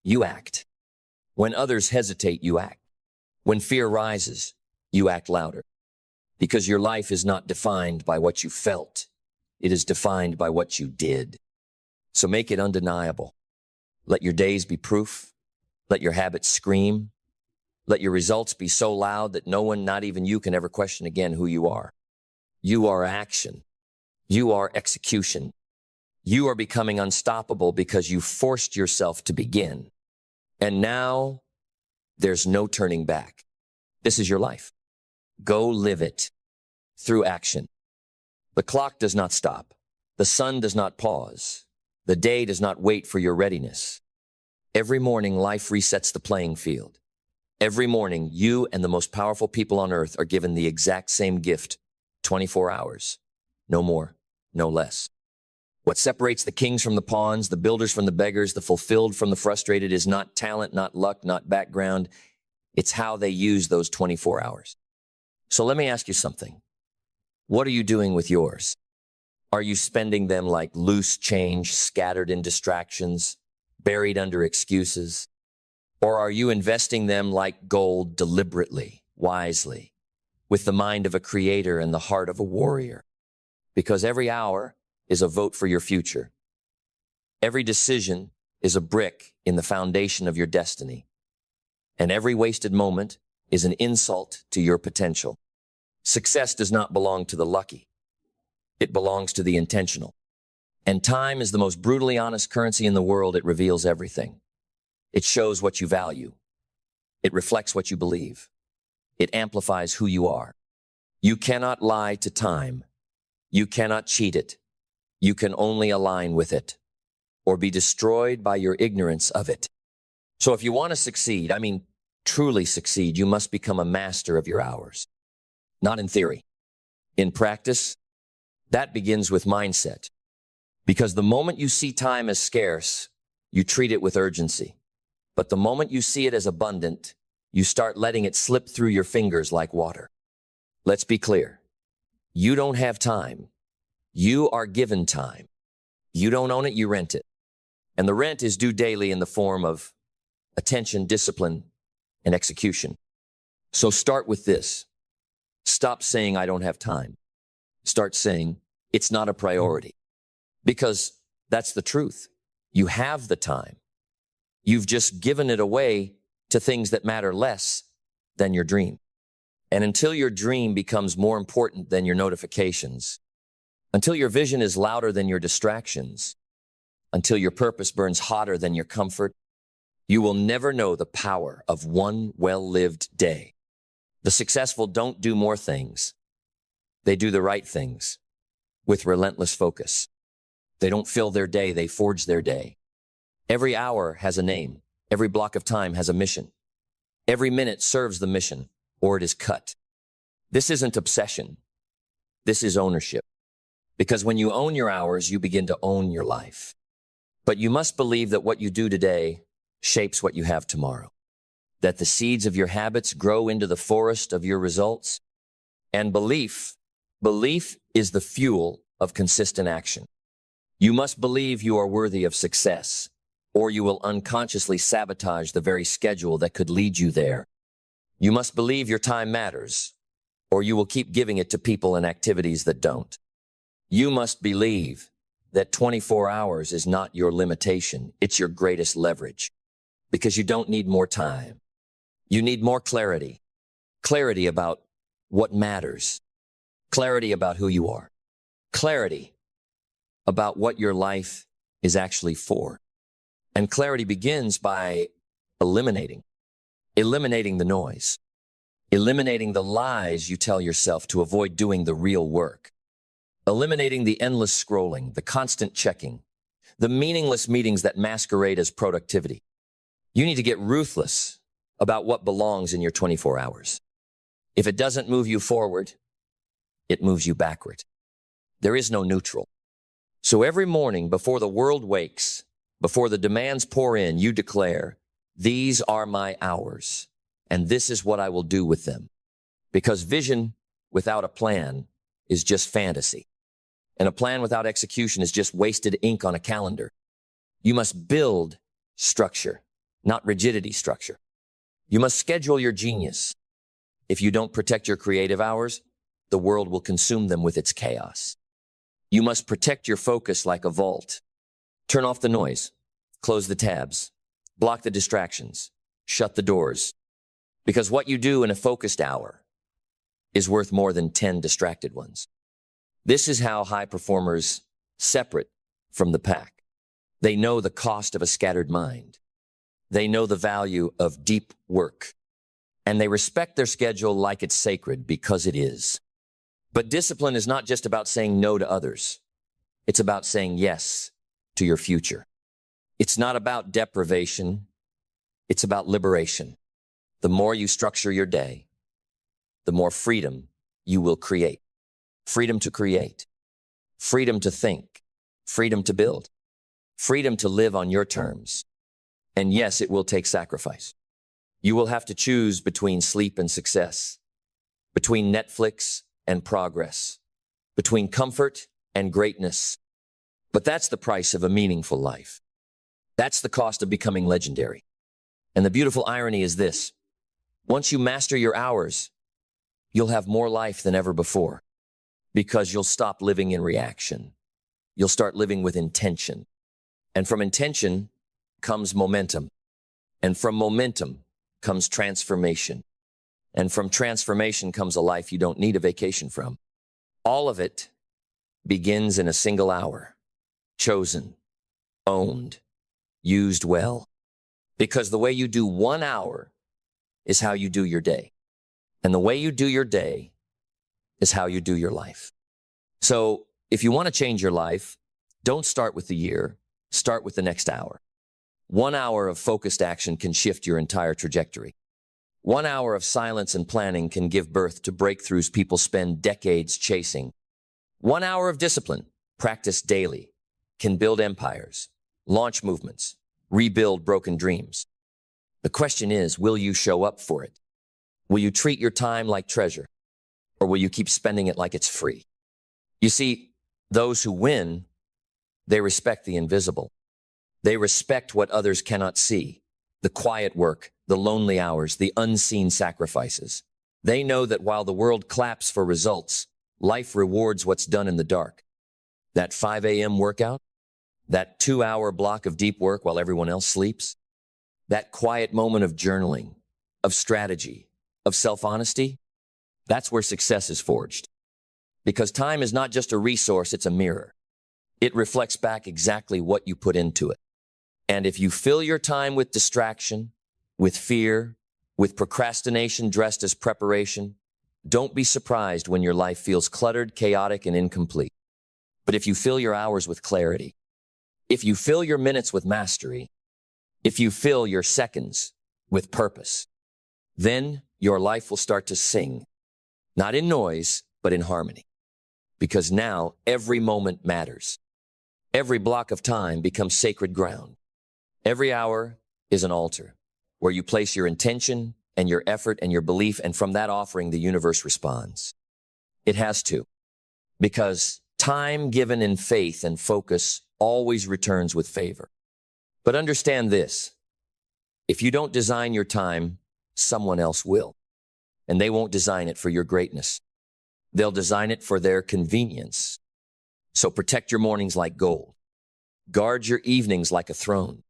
you act. When others hesitate, you act. When fear rises, you act louder. Because your life is not defined by what you felt. It is defined by what you did. So make it undeniable. Let your days be proof. Let your habits scream. Let your results be so loud that no one, not even you, can ever question again who you are. You are action. You are execution. You are becoming unstoppable because you forced yourself to begin. And now there's no turning back. This is your life. Go live it through action. The clock does not stop. The sun does not pause. The day does not wait for your readiness. Every morning, life resets the playing field. Every morning, you and the most powerful people on earth are given the exact same gift, 24 hours. No more, no less. What separates the kings from the pawns, the builders from the beggars, the fulfilled from the frustrated is not talent, not luck, not background. It's how they use those 24 hours. So let me ask you something. What are you doing with yours? Are you spending them like loose change, scattered in distractions, buried under excuses? Or are you investing them like gold deliberately, wisely, with the mind of a creator and the heart of a warrior? Because every hour is a vote for your future. Every decision is a brick in the foundation of your destiny. And every wasted moment is an insult to your potential. Success does not belong to the lucky. It belongs to the intentional. And time is the most brutally honest currency in the world. It reveals everything. It shows what you value. It reflects what you believe. It amplifies who you are. You cannot lie to time. You cannot cheat it. You can only align with it or be destroyed by your ignorance of it. So if you want to succeed, truly succeed, you must become a master of your hours. Not in theory. In practice, that begins with mindset. Because the moment you see time as scarce, you treat it with urgency. But the moment you see it as abundant, you start letting it slip through your fingers like water. Let's be clear. You don't have time. You are given time. You don't own it, you rent it. And the rent is due daily in the form of attention, discipline, and execution. So start with this. Stop saying, I don't have time. Start saying, it's not a priority. Because that's the truth. You have the time. You've just given it away to things that matter less than your dream. And until your dream becomes more important than your notifications, until your vision is louder than your distractions, until your purpose burns hotter than your comfort, you will never know the power of one well-lived day. The successful don't do more things. They do the right things with relentless focus. They don't fill their day, they forge their day. Every hour has a name. Every block of time has a mission. Every minute serves the mission, or it is cut. This isn't obsession. This is ownership. Because when you own your hours, you begin to own your life. But you must believe that what you do today shapes what you have tomorrow. That the seeds of your habits grow into the forest of your results. And belief is the fuel of consistent action. You must believe you are worthy of success, or you will unconsciously sabotage the very schedule that could lead you there. You must believe your time matters, or you will keep giving it to people and activities that don't. You must believe that 24 hours is not your limitation, it's your greatest leverage. Because you don't need more time. You need more clarity. Clarity about what matters. Clarity about who you are. Clarity about what your life is actually for. And clarity begins by eliminating the noise, eliminating the lies you tell yourself to avoid doing the real work, eliminating the endless scrolling, the constant checking, the meaningless meetings that masquerade as productivity. You need to get ruthless about what belongs in your 24 hours. If it doesn't move you forward, it moves you backward. There is no neutral. So every morning before the world wakes, before the demands pour in, you declare, these are my hours, and this is what I will do with them. Because vision without a plan is just fantasy, and a plan without execution is just wasted ink on a calendar. You must build structure, not rigidity structure. You must schedule your genius. If you don't protect your creative hours, the world will consume them with its chaos. You must protect your focus like a vault. Turn off the noise, close the tabs, block the distractions, shut the doors. Because what you do in a focused hour is worth more than 10 distracted ones. This is how high performers separate from the pack. They know the cost of a scattered mind. They know the value of deep work. And they respect their schedule like it's sacred because it is. But discipline is not just about saying no to others. It's about saying yes to your future. It's not about deprivation. It's about liberation. The more you structure your day, the more freedom you will create. Freedom to create. Freedom to think. Freedom to build. Freedom to live on your terms. And yes, it will take sacrifice. You will have to choose between sleep and success, between Netflix and progress, between comfort and greatness. But that's the price of a meaningful life. That's the cost of becoming legendary. And the beautiful irony is this. Once you master your hours, you'll have more life than ever before because you'll stop living in reaction. You'll start living with intention. And from intention comes momentum. And from momentum comes transformation. And from transformation comes a life you don't need a vacation from. All of it begins in a single hour. Chosen, owned, used well. Because the way you do 1 hour is how you do your day. And the way you do your day is how you do your life. So if you want to change your life, don't start with the year, start with the next hour. 1 hour of focused action can shift your entire trajectory. 1 hour of silence and planning can give birth to breakthroughs people spend decades chasing. 1 hour of discipline, practiced daily, can build empires, launch movements, rebuild broken dreams. The question is, will you show up for it? Will you treat your time like treasure? Or will you keep spending it like it's free? You see, Those who win, they respect the invisible. They respect what others cannot see, the quiet work, the lonely hours, the unseen sacrifices. They know that while the world claps for results, life rewards what's done in the dark. That 5 a.m. workout, that 2-hour block of deep work while everyone else sleeps, that quiet moment of journaling, of strategy, of self-honesty, that's where success is forged. Because time is not just a resource, it's a mirror. It reflects back exactly what you put into it. And if you fill your time with distraction, with fear, with procrastination dressed as preparation, don't be surprised when your life feels cluttered, chaotic, and incomplete. But if you fill your hours with clarity, if you fill your minutes with mastery, if you fill your seconds with purpose, then your life will start to sing, not in noise, but in harmony. Because now every moment matters. Every block of time becomes sacred ground. Every hour is an altar where you place your intention and your effort and your belief, and from that offering, the universe responds. It has to, because time given in faith and focus always returns with favor. But understand this, if you don't design your time, someone else will, and they won't design it for your greatness. They'll design it for their convenience. So protect your mornings like gold. Guard your evenings like a throne.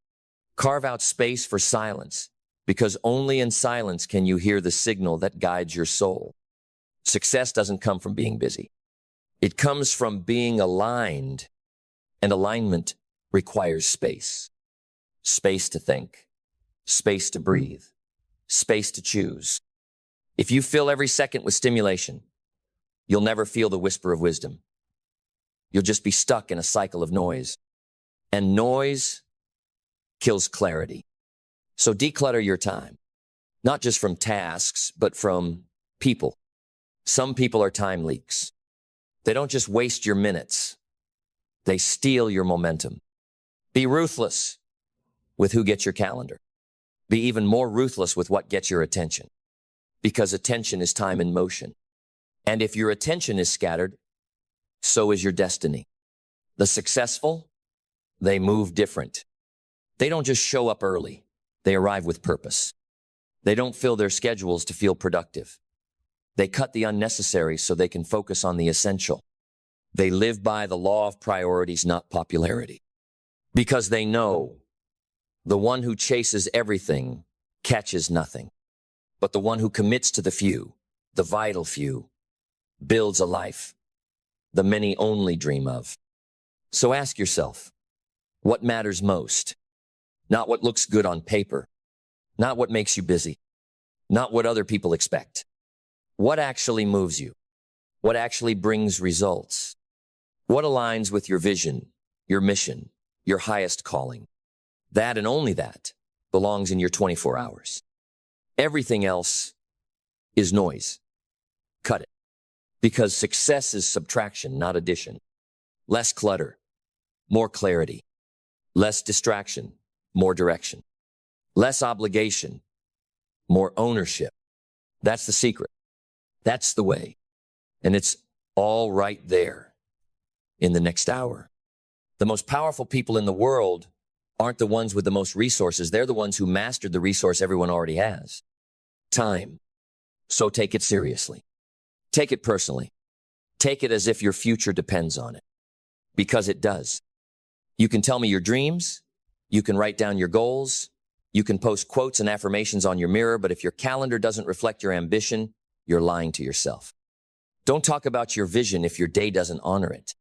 Carve out space for silence, because only in silence can you hear the signal that guides your soul. Success doesn't come from being busy. It comes from being aligned, and alignment requires space. Space to think, space to breathe, space to choose. If you fill every second with stimulation, you'll never feel the whisper of wisdom. You'll just be stuck in a cycle of noise. And noise kills clarity. So declutter your time, not just from tasks, but from people. Some people are time leaks. They don't just waste your minutes. They steal your momentum. Be ruthless with who gets your calendar. Be even more ruthless with what gets your attention. Because attention is time in motion. And if your attention is scattered, so is your destiny. The successful, they move different. They don't just show up early. They arrive with purpose. They don't fill their schedules to feel productive. They cut the unnecessary so they can focus on the essential. They live by the law of priorities, not popularity. Because they know the one who chases everything catches nothing. But the one who commits to the few, the vital few, builds a life the many only dream of. So ask yourself, what matters most? Not what looks good on paper, not what makes you busy, not what other people expect. What actually moves you? What actually brings results? What aligns with your vision, your mission, your highest calling? That and only that belongs in your 24 hours. Everything else is noise. Cut it. Because success is subtraction, not addition. Less clutter, more clarity. Less distraction, more direction. Less obligation, more ownership. That's the secret. That's the way. And it's all right there in the next hour. The most powerful people in the world aren't the ones with the most resources. They're the ones who mastered the resource everyone already has. Time. So take it seriously. Take it personally. Take it as if your future depends on it. Because it does. You can tell me your dreams. You can write down your goals. You can post quotes and affirmations on your mirror, but if your calendar doesn't reflect your ambition, you're lying to yourself. Don't talk about your vision if your day doesn't honor it.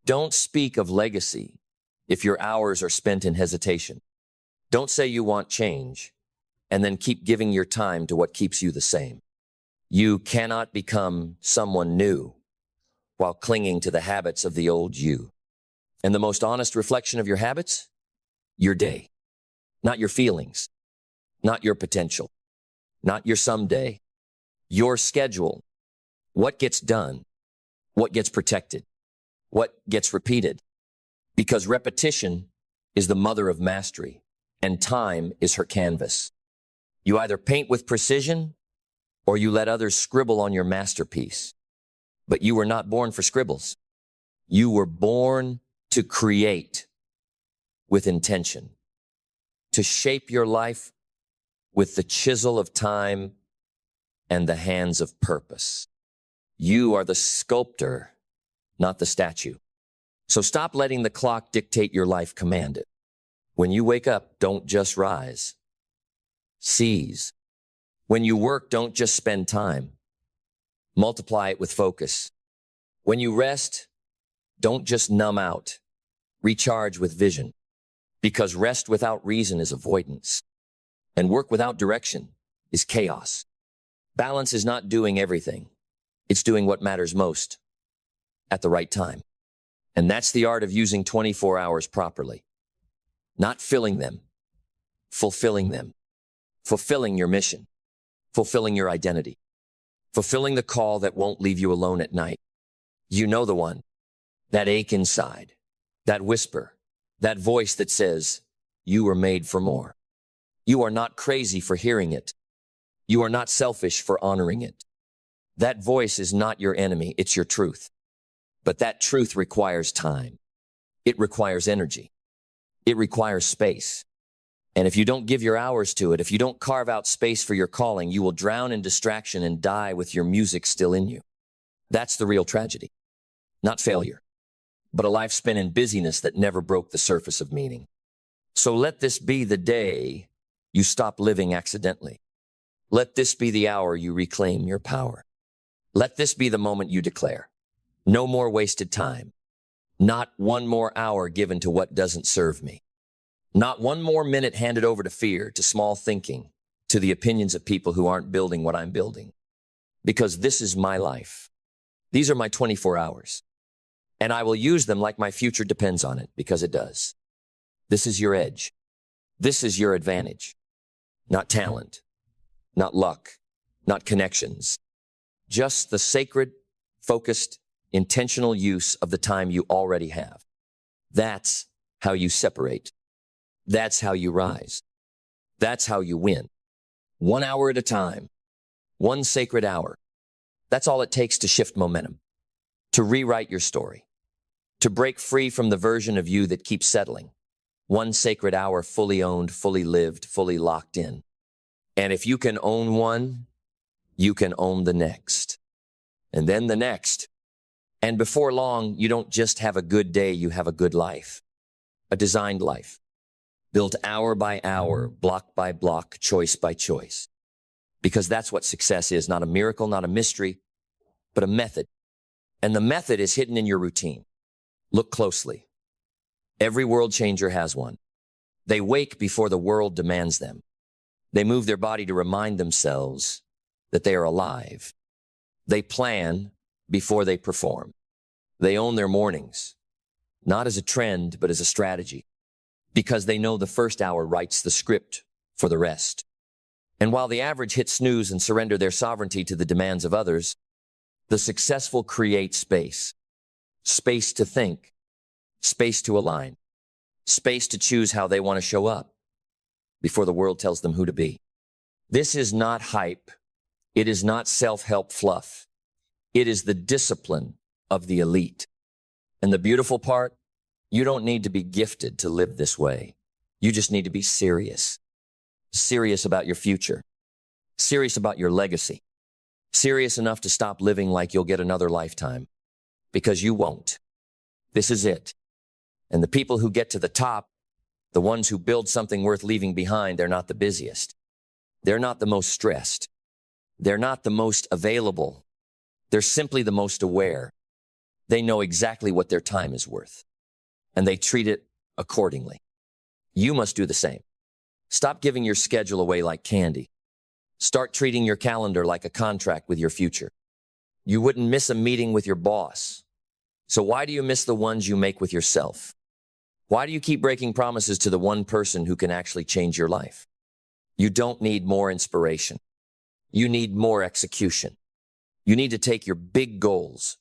Don't speak of legacy if your hours are spent in hesitation. Don't say you want change and then keep giving your time to what keeps you the same. You cannot become someone new while clinging to the habits of the old you. And the most honest reflection of your habits? Your day. Not your feelings. Not your potential. Not your someday. Your schedule. What gets done? What gets protected? What gets repeated? Because repetition is the mother of mastery, and time is her canvas. You either paint with precision, or you let others scribble on your masterpiece. But you were not born for scribbles. You were born to create with intention, to shape your life with the chisel of time and the hands of purpose. You are the sculptor, not the statue. So stop letting the clock dictate your life, command it. When you wake up, don't just rise. Seize. When you work, don't just spend time. Multiply it with focus. When you rest, don't just numb out. Recharge with vision. Because rest without reason is avoidance. And work without direction is chaos. Balance is not doing everything. It's doing what matters most at the right time. And that's the art of using 24 hours properly. Not filling them, fulfilling them. Fulfilling your mission. Fulfilling your identity. Fulfilling the call that won't leave you alone at night. You know the one. That ache inside. That whisper. That voice that says, you were made for more. You are not crazy for hearing it. You are not selfish for honoring it. That voice is not your enemy, it's your truth. But that truth requires time. It requires energy. It requires space. And if you don't give your hours to it, if you don't carve out space for your calling, you will drown in distraction and die with your music still in you. That's the real tragedy. Not failure, but a life spent in busyness that never broke the surface of meaning. So let this be the day you stop living accidentally. Let this be the hour you reclaim your power. Let this be the moment you declare, no more wasted time. Not one more hour given to what doesn't serve me. Not one more minute handed over to fear, to small thinking, to the opinions of people who aren't building what I'm building. Because this is my life. These are my 24 hours. And I will use them like my future depends on it, because it does. This is your edge. This is your advantage. Not talent, not luck, not connections. Just the sacred, focused, intentional use of the time you already have. That's how you separate. That's how you rise. That's how you win. 1 hour at a time. One sacred hour. That's all it takes to shift momentum, to rewrite your story, to break free from the version of you that keeps settling. One sacred hour fully owned, fully lived, fully locked in. And if you can own one, you can own the next. And then the next. And before long, you don't just have a good day, you have a good life. A designed life. Built hour by hour, block by block, choice by choice. Because that's what success is, not a miracle, not a mystery, but a method. And the method is hidden in your routine. Look closely. Every world changer has one. They wake before the world demands them. They move their body to remind themselves that they are alive. They plan before they perform. They own their mornings, not as a trend, but as a strategy, because they know the first hour writes the script for the rest. And while the average hit snooze and surrender their sovereignty to the demands of others, the successful create space. Space to think, space to align, space to choose how they want to show up before the world tells them who to be. This is not hype. It is not self-help fluff. It is the discipline of the elite. And the beautiful part, you don't need to be gifted to live this way. You just need to be serious. Serious about your future. Serious about your legacy. Serious enough to stop living like you'll get another lifetime. Because you won't. This is it. And the people who get to the top, the ones who build something worth leaving behind, they're not the busiest. They're not the most stressed. They're not the most available. They're simply the most aware. They know exactly what their time is worth. And they treat it accordingly. You must do the same. Stop giving your schedule away like candy. Start treating your calendar like a contract with your future. You wouldn't miss a meeting with your boss. So why do you miss the ones you make with yourself? Why do you keep breaking promises to the one person who can actually change your life? You don't need more inspiration. You need more execution. You need to take your big goals,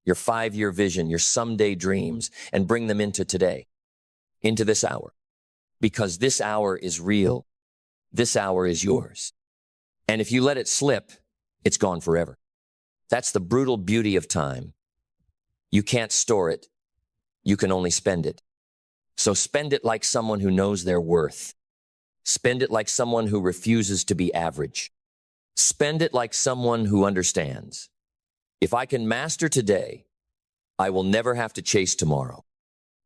your 5-year vision, your someday dreams, and bring them into today, into this hour. Because this hour is real. This hour is yours. And if you let it slip, it's gone forever. That's the brutal beauty of time. You can't store it. You can only spend it. So spend it like someone who knows their worth. Spend it like someone who refuses to be average. Spend it like someone who understands. If I can master today, I will never have to chase tomorrow,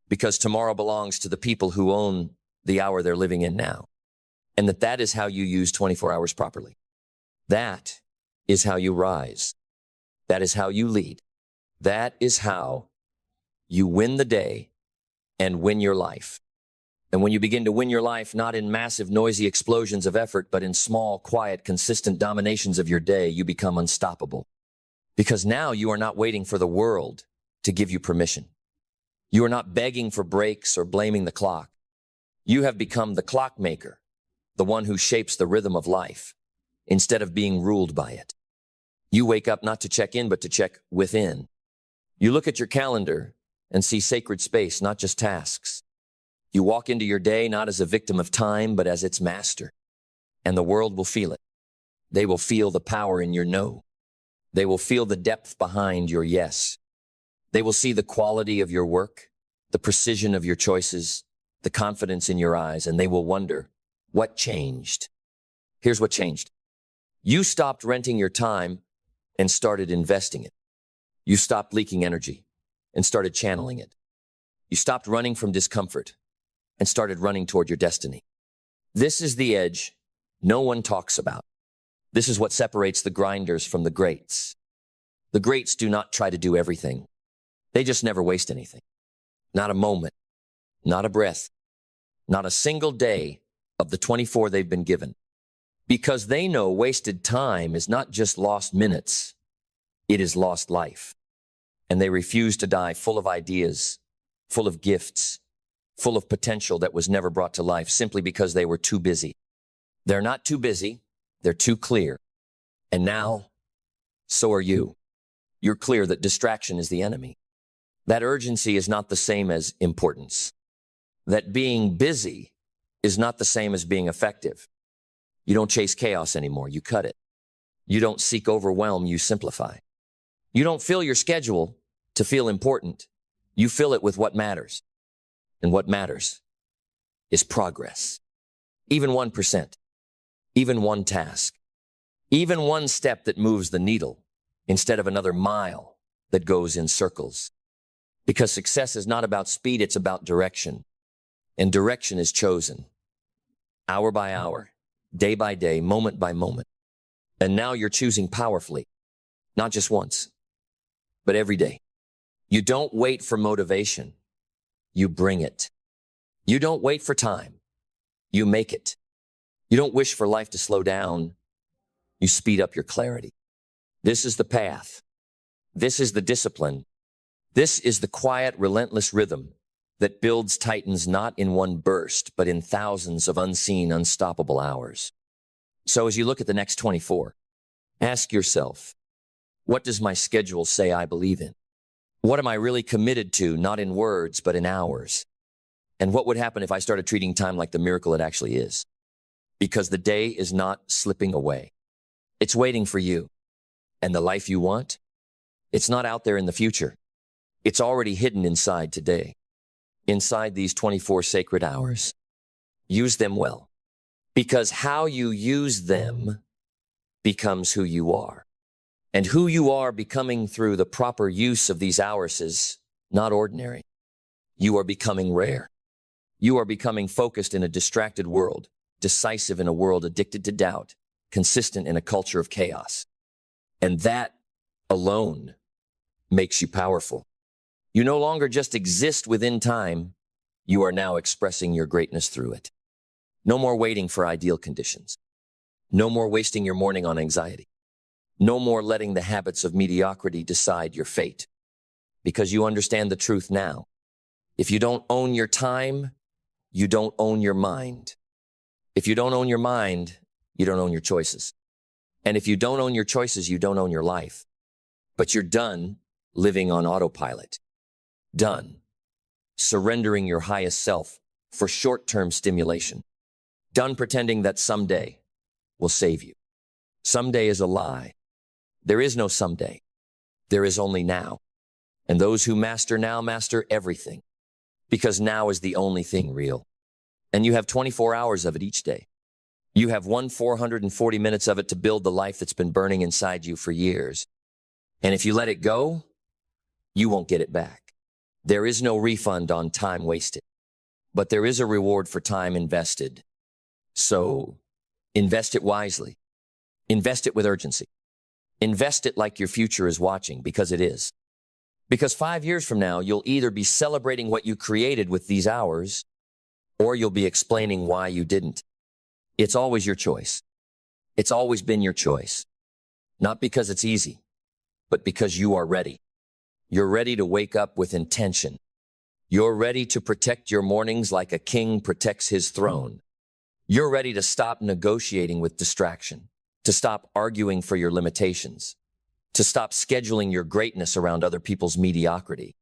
because tomorrow belongs to the people who own the hour they're living in now. And that is how you use 24 hours properly. That is how you rise. That is how you lead. That is how you win the day and win your life. And when you begin to win your life, not in massive, noisy explosions of effort, but in small, quiet, consistent dominations of your day, you become unstoppable. Because now you are not waiting for the world to give you permission. You are not begging for breaks or blaming the clock. You have become the clockmaker, the one who shapes the rhythm of life, instead of being ruled by it. You wake up not to check in, but to check within. You look at your calendar and see sacred space, not just tasks. You walk into your day not as a victim of time, but as its master. And the world will feel it. They will feel the power in your no. They will feel the depth behind your yes. They will see the quality of your work, the precision of your choices, the confidence in your eyes, and they will wonder, what changed? Here's what changed. You stopped renting your time and started investing it. You stopped leaking energy and started channeling it. You stopped running from discomfort and started running toward your destiny. This is the edge no one talks about. This is what separates the grinders from the greats. The greats do not try to do everything. They just never waste anything. Not a moment, not a breath, not a single day of the 24 they've been given. Because they know wasted time is not just lost minutes, it is lost life. And they refuse to die full of ideas, full of gifts, full of potential that was never brought to life simply because they were too busy. They're not too busy, they're too clear. And now, so are you. You're clear that distraction is the enemy. That urgency is not the same as importance. That being busy is not the same as being effective. You don't chase chaos anymore, you cut it. You don't seek overwhelm, you simplify. You don't fill your schedule to feel important. You fill it with what matters. And what matters is progress. Even 1%, even one task, even one step that moves the needle instead of another mile that goes in circles. Because success is not about speed, it's about direction. And direction is chosen hour by hour, day by day, moment by moment. And now you're choosing powerfully, not just once, but every day. You don't wait for motivation. You bring it. You don't wait for time. You make it. You don't wish for life to slow down. You speed up your clarity. This is the path. This is the discipline. This is the quiet, relentless rhythm that builds titans not in one burst, but in thousands of unseen, unstoppable hours. So as you look at the next 24, ask yourself, what does my schedule say I believe in? What am I really committed to, not in words, but in hours? And what would happen if I started treating time like the miracle it actually is? Because the day is not slipping away. It's waiting for you. And the life you want, it's not out there in the future. It's already hidden inside today, inside these 24 sacred hours. Use them well, because how you use them becomes who you are. And who you are becoming through the proper use of these hours is not ordinary. You are becoming rare. You are becoming focused in a distracted world, decisive in a world addicted to doubt, consistent in a culture of chaos. And that alone makes you powerful. You no longer just exist within time. You are now expressing your greatness through it. No more waiting for ideal conditions. No more wasting your morning on anxiety. No more letting the habits of mediocrity decide your fate, because you understand the truth now. If you don't own your time, you don't own your mind. If you don't own your mind, you don't own your choices. And if you don't own your choices, you don't own your life. But you're done living on autopilot. Done surrendering your highest self for short-term stimulation. Done pretending that someday will save you. Someday is a lie. There is no someday. There is only now. And those who master now master everything, because now is the only thing real. And you have 24 hours of it each day. You have 440 minutes of it to build the life that's been burning inside you for years. And if you let it go, you won't get it back. There is no refund on time wasted, but there is a reward for time invested. So invest it wisely. Invest it with urgency. Invest it like your future is watching, because it is. Because 5 years from now, you'll either be celebrating what you created with these hours, or you'll be explaining why you didn't. It's always your choice. It's always been your choice. Not because it's easy, but because you are ready. You're ready to wake up with intention. You're ready to protect your mornings like a king protects his throne. You're ready to stop negotiating with distraction, to stop arguing for your limitations, to stop scheduling your greatness around other people's mediocrity,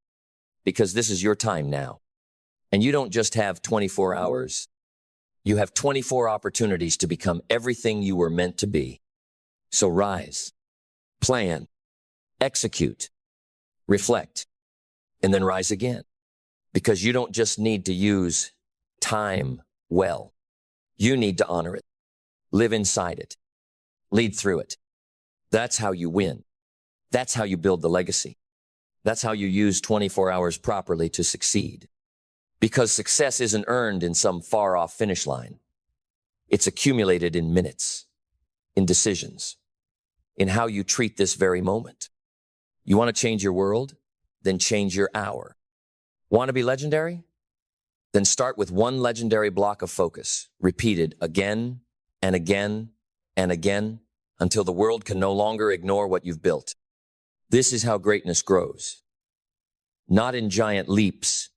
because this is your time now. And you don't just have 24 hours. You have 24 opportunities to become everything you were meant to be. So rise, plan, execute, reflect, and then rise again. Because you don't just need to use time well. You need to honor it, live inside it, lead through it. That's how you win. That's how you build the legacy. That's how you use 24 hours properly to succeed. Because success isn't earned in some far-off finish line. It's accumulated in minutes, in decisions, in how you treat this very moment. You want to change your world? Then change your hour. Want to be legendary? Then start with one legendary block of focus, repeated again and again and again until the world can no longer ignore what you've built. This is how greatness grows. Not in giant leaps,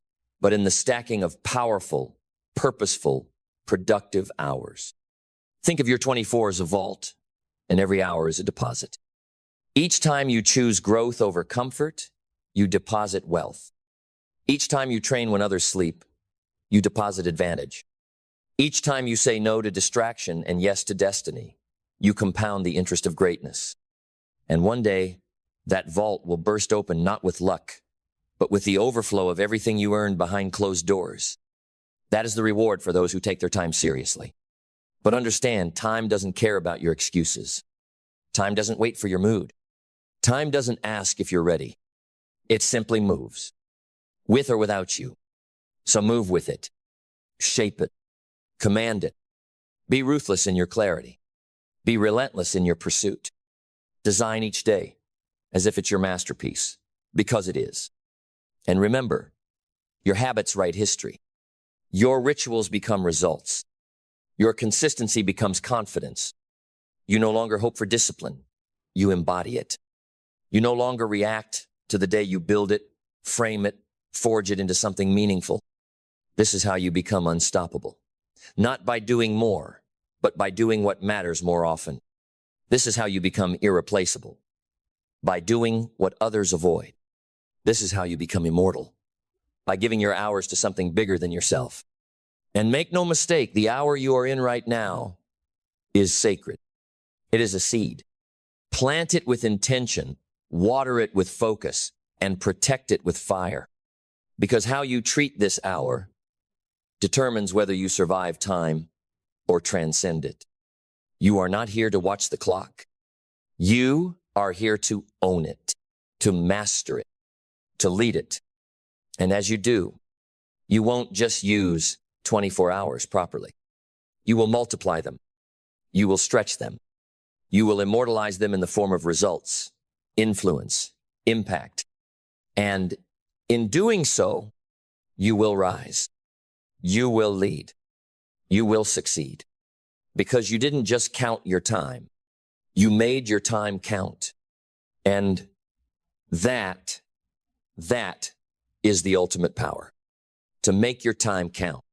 but in the stacking of powerful, purposeful, productive hours. Think of your 24 as a vault, and every hour is a deposit. Each time you choose growth over comfort, you deposit wealth. Each time you train when others sleep, you deposit advantage. Each time you say no to distraction and yes to destiny, you compound the interest of greatness. And one day, that vault will burst open not with luck, but with the overflow of everything you earned behind closed doors. That is the reward for those who take their time seriously. But understand, time doesn't care about your excuses. Time doesn't wait for your mood. Time doesn't ask if you're ready. It simply moves, with or without you. So move with it, shape it, command it. Be ruthless in your clarity. Be relentless in your pursuit. Design each day as if it's your masterpiece, because it is. And remember, your habits write history. Your rituals become results. Your consistency becomes confidence. You no longer hope for discipline. You embody it. You no longer react to the day you build it, frame it, forge it into something meaningful. This is how you become unstoppable. Not by doing more, but by doing what matters more often. This is how you become irreplaceable. By doing what others avoid. This is how you become immortal. By giving your hours to something bigger than yourself. And make no mistake, the hour you are in right now is sacred. It is a seed. Plant it with intention, water it with focus, and protect it with fire. Because how you treat this hour determines whether you survive time or transcend it. You are not here to watch the clock. You are here to own it, to master it, to lead it. And as you do, you won't just use 24 hours properly. You will multiply them. You will stretch them. You will immortalize them in the form of results, influence, impact. And in doing so, you will rise. You will lead. You will succeed. Because you didn't just count your time. You made your time count. And that is the ultimate power. To make your time count.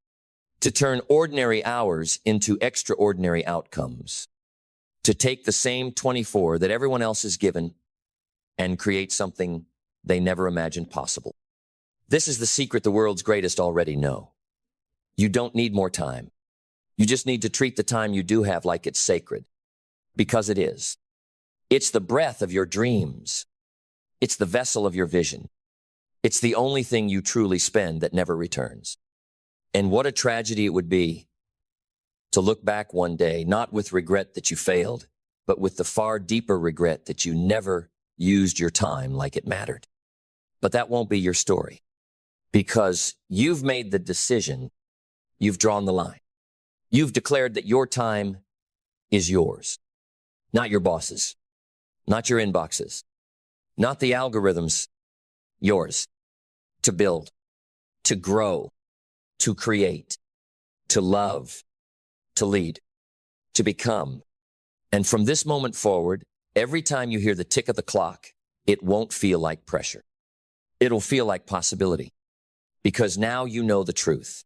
To turn ordinary hours into extraordinary outcomes. To take the same 24 that everyone else is given and create something they never imagined possible. This is the secret the world's greatest already know. You don't need more time. You just need to treat the time you do have like it's sacred. Because it is. It's the breath of your dreams. It's the vessel of your vision. It's the only thing you truly spend that never returns. And what a tragedy it would be to look back one day, not with regret that you failed, but with the far deeper regret that you never used your time like it mattered. But that won't be your story, because you've made the decision, you've drawn the line. You've declared that your time is yours, not your boss's, not your inboxes, not the algorithms, yours. To build, to grow, to create, to love, to lead, to become. And from this moment forward, every time you hear the tick of the clock, it won't feel like pressure. It'll feel like possibility, because now you know the truth.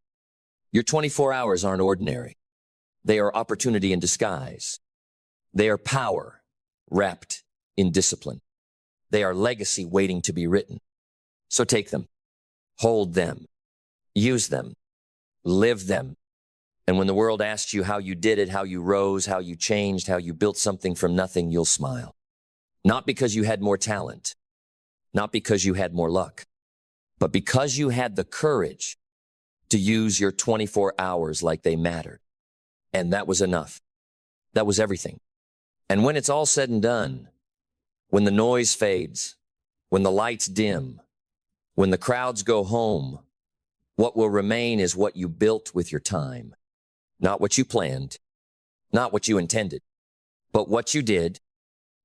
Your 24 hours aren't ordinary. They are opportunity in disguise. They are power wrapped in discipline. They are legacy waiting to be written. So take them, hold them, use them, live them. And when the world asks you how you did it, how you rose, how you changed, how you built something from nothing, you'll smile. Not because you had more talent, not because you had more luck, but because you had the courage to use your 24 hours like they mattered. And that was enough. That was everything. And when it's all said and done, when the noise fades, when the lights dim, when the crowds go home, what will remain is what you built with your time. Not what you planned, not what you intended, but what you did,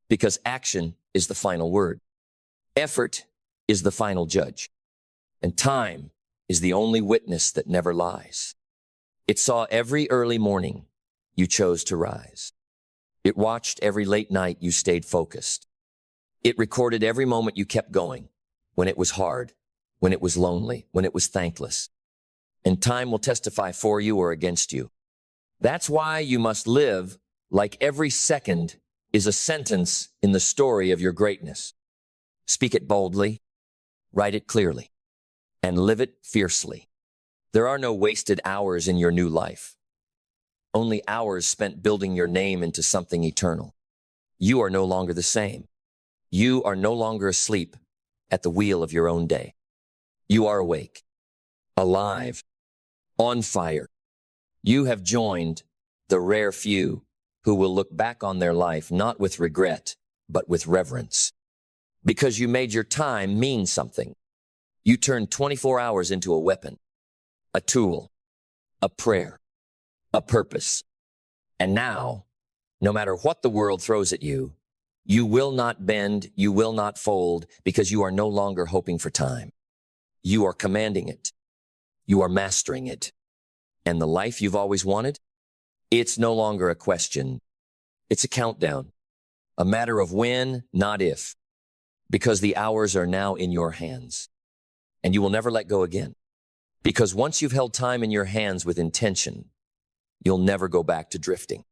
because action is the final word. Effort is the final judge, and time is the only witness that never lies. It saw every early morning you chose to rise. It watched every late night you stayed focused. It recorded every moment you kept going, when it was hard, when it was lonely, when it was thankless. And time will testify for you or against you. That's why you must live like every second is a sentence in the story of your greatness. Speak it boldly, write it clearly, and live it fiercely. There are no wasted hours in your new life. Only hours spent building your name into something eternal. You are no longer the same. You are no longer asleep at the wheel of your own day. You are awake, alive, on fire. You have joined the rare few who will look back on their life not with regret, but with reverence. Because you made your time mean something. You turned 24 hours into a weapon, a tool, a prayer, a purpose. And now, no matter what the world throws at you, you will not bend, you will not fold, because you are no longer hoping for time. You are commanding it. You are mastering it. And the life you've always wanted? It's no longer a question. It's a countdown. A matter of when, not if. Because the hours are now in your hands. And you will never let go again. Because once you've held time in your hands with intention, you'll never go back to drifting.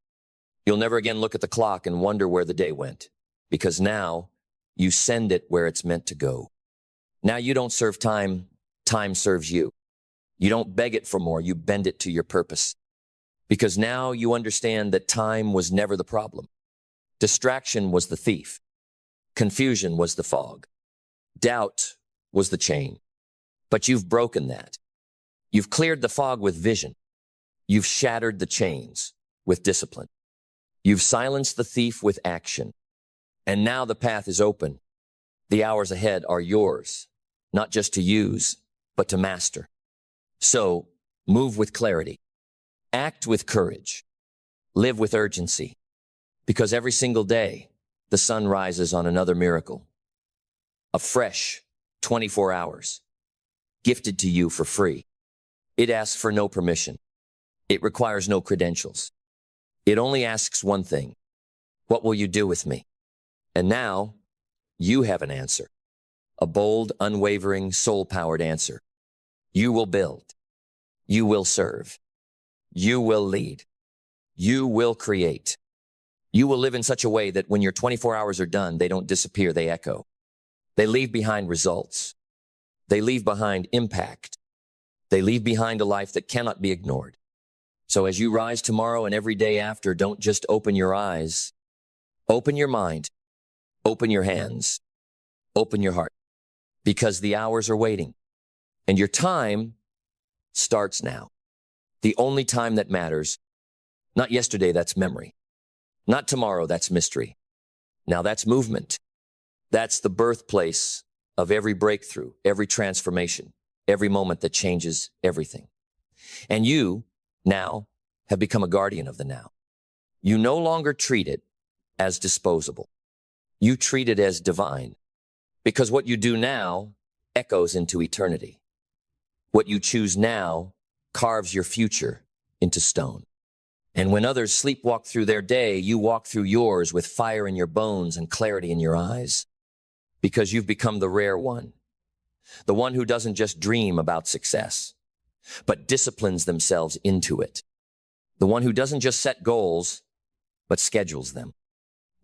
You'll never again look at the clock and wonder where the day went. Because now you send it where it's meant to go. Now you don't serve time, time serves you. You don't beg it for more, you bend it to your purpose. Because now you understand that time was never the problem. Distraction was the thief. Confusion was the fog. Doubt was the chain. But you've broken that. You've cleared the fog with vision. You've shattered the chains with discipline. You've silenced the thief with action. And now the path is open. The hours ahead are yours, not just to use, but to master. So, move with clarity. Act with courage. Live with urgency. Because every single day, the sun rises on another miracle. A fresh 24 hours, gifted to you for free. It asks for no permission. It requires no credentials. It only asks one thing. What will you do with me? And now, you have an answer. A bold, unwavering, soul-powered answer. You will build. You will serve. You will lead. You will create. You will live in such a way that when your 24 hours are done, they don't disappear, they echo. They leave behind results. They leave behind impact. They leave behind a life that cannot be ignored. So as you rise tomorrow and every day after, don't just open your eyes. Open your mind. Open your hands. Open your heart. because the hours are waiting. And your time starts now. The only time that matters, not yesterday, that's memory. Not tomorrow, that's mystery. Now that's movement. That's the birthplace of every breakthrough, every transformation, every moment that changes everything. And you, now, have become a guardian of the now. You no longer treat it as disposable. You treat it as divine, because what you do now echoes into eternity. What you choose now carves your future into stone. And when others sleepwalk through their day, you walk through yours with fire in your bones and clarity in your eyes, because you've become the rare one, the one who doesn't just dream about success, but disciplines themselves into it, the one who doesn't just set goals, but schedules them,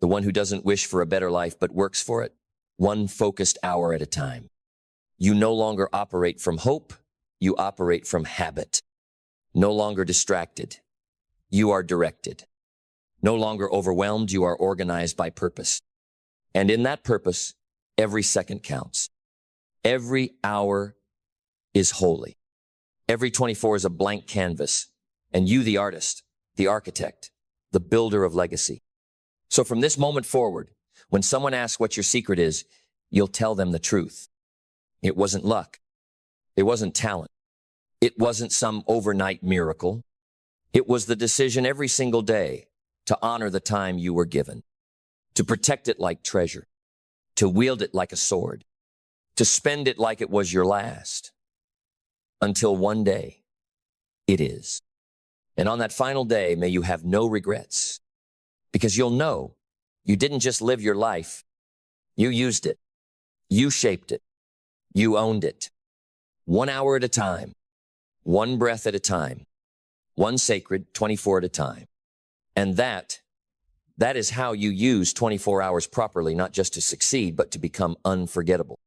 the one who doesn't wish for a better life, but works for it, one focused hour at a time. You no longer operate from hope, you operate from habit. No longer distracted, you are directed. No longer overwhelmed, you are organized by purpose. And in that purpose, every second counts. Every hour is holy. Every 24 is a blank canvas, and you, the artist, the architect, the builder of legacy. So from this moment forward, when someone asks what your secret is, you'll tell them the truth. It wasn't luck. It wasn't talent. It wasn't some overnight miracle. It was the decision every single day to honor the time you were given, to protect it like treasure, to wield it like a sword, to spend it like it was your last, until one day it is. And on that final day, may you have no regrets, because you'll know you didn't just live your life. You used it. You shaped it. You owned it. 1 hour at a time, one breath at a time, one sacred 24 at a time. And that is how you use 24 hours properly, not just to succeed, but to become unforgettable.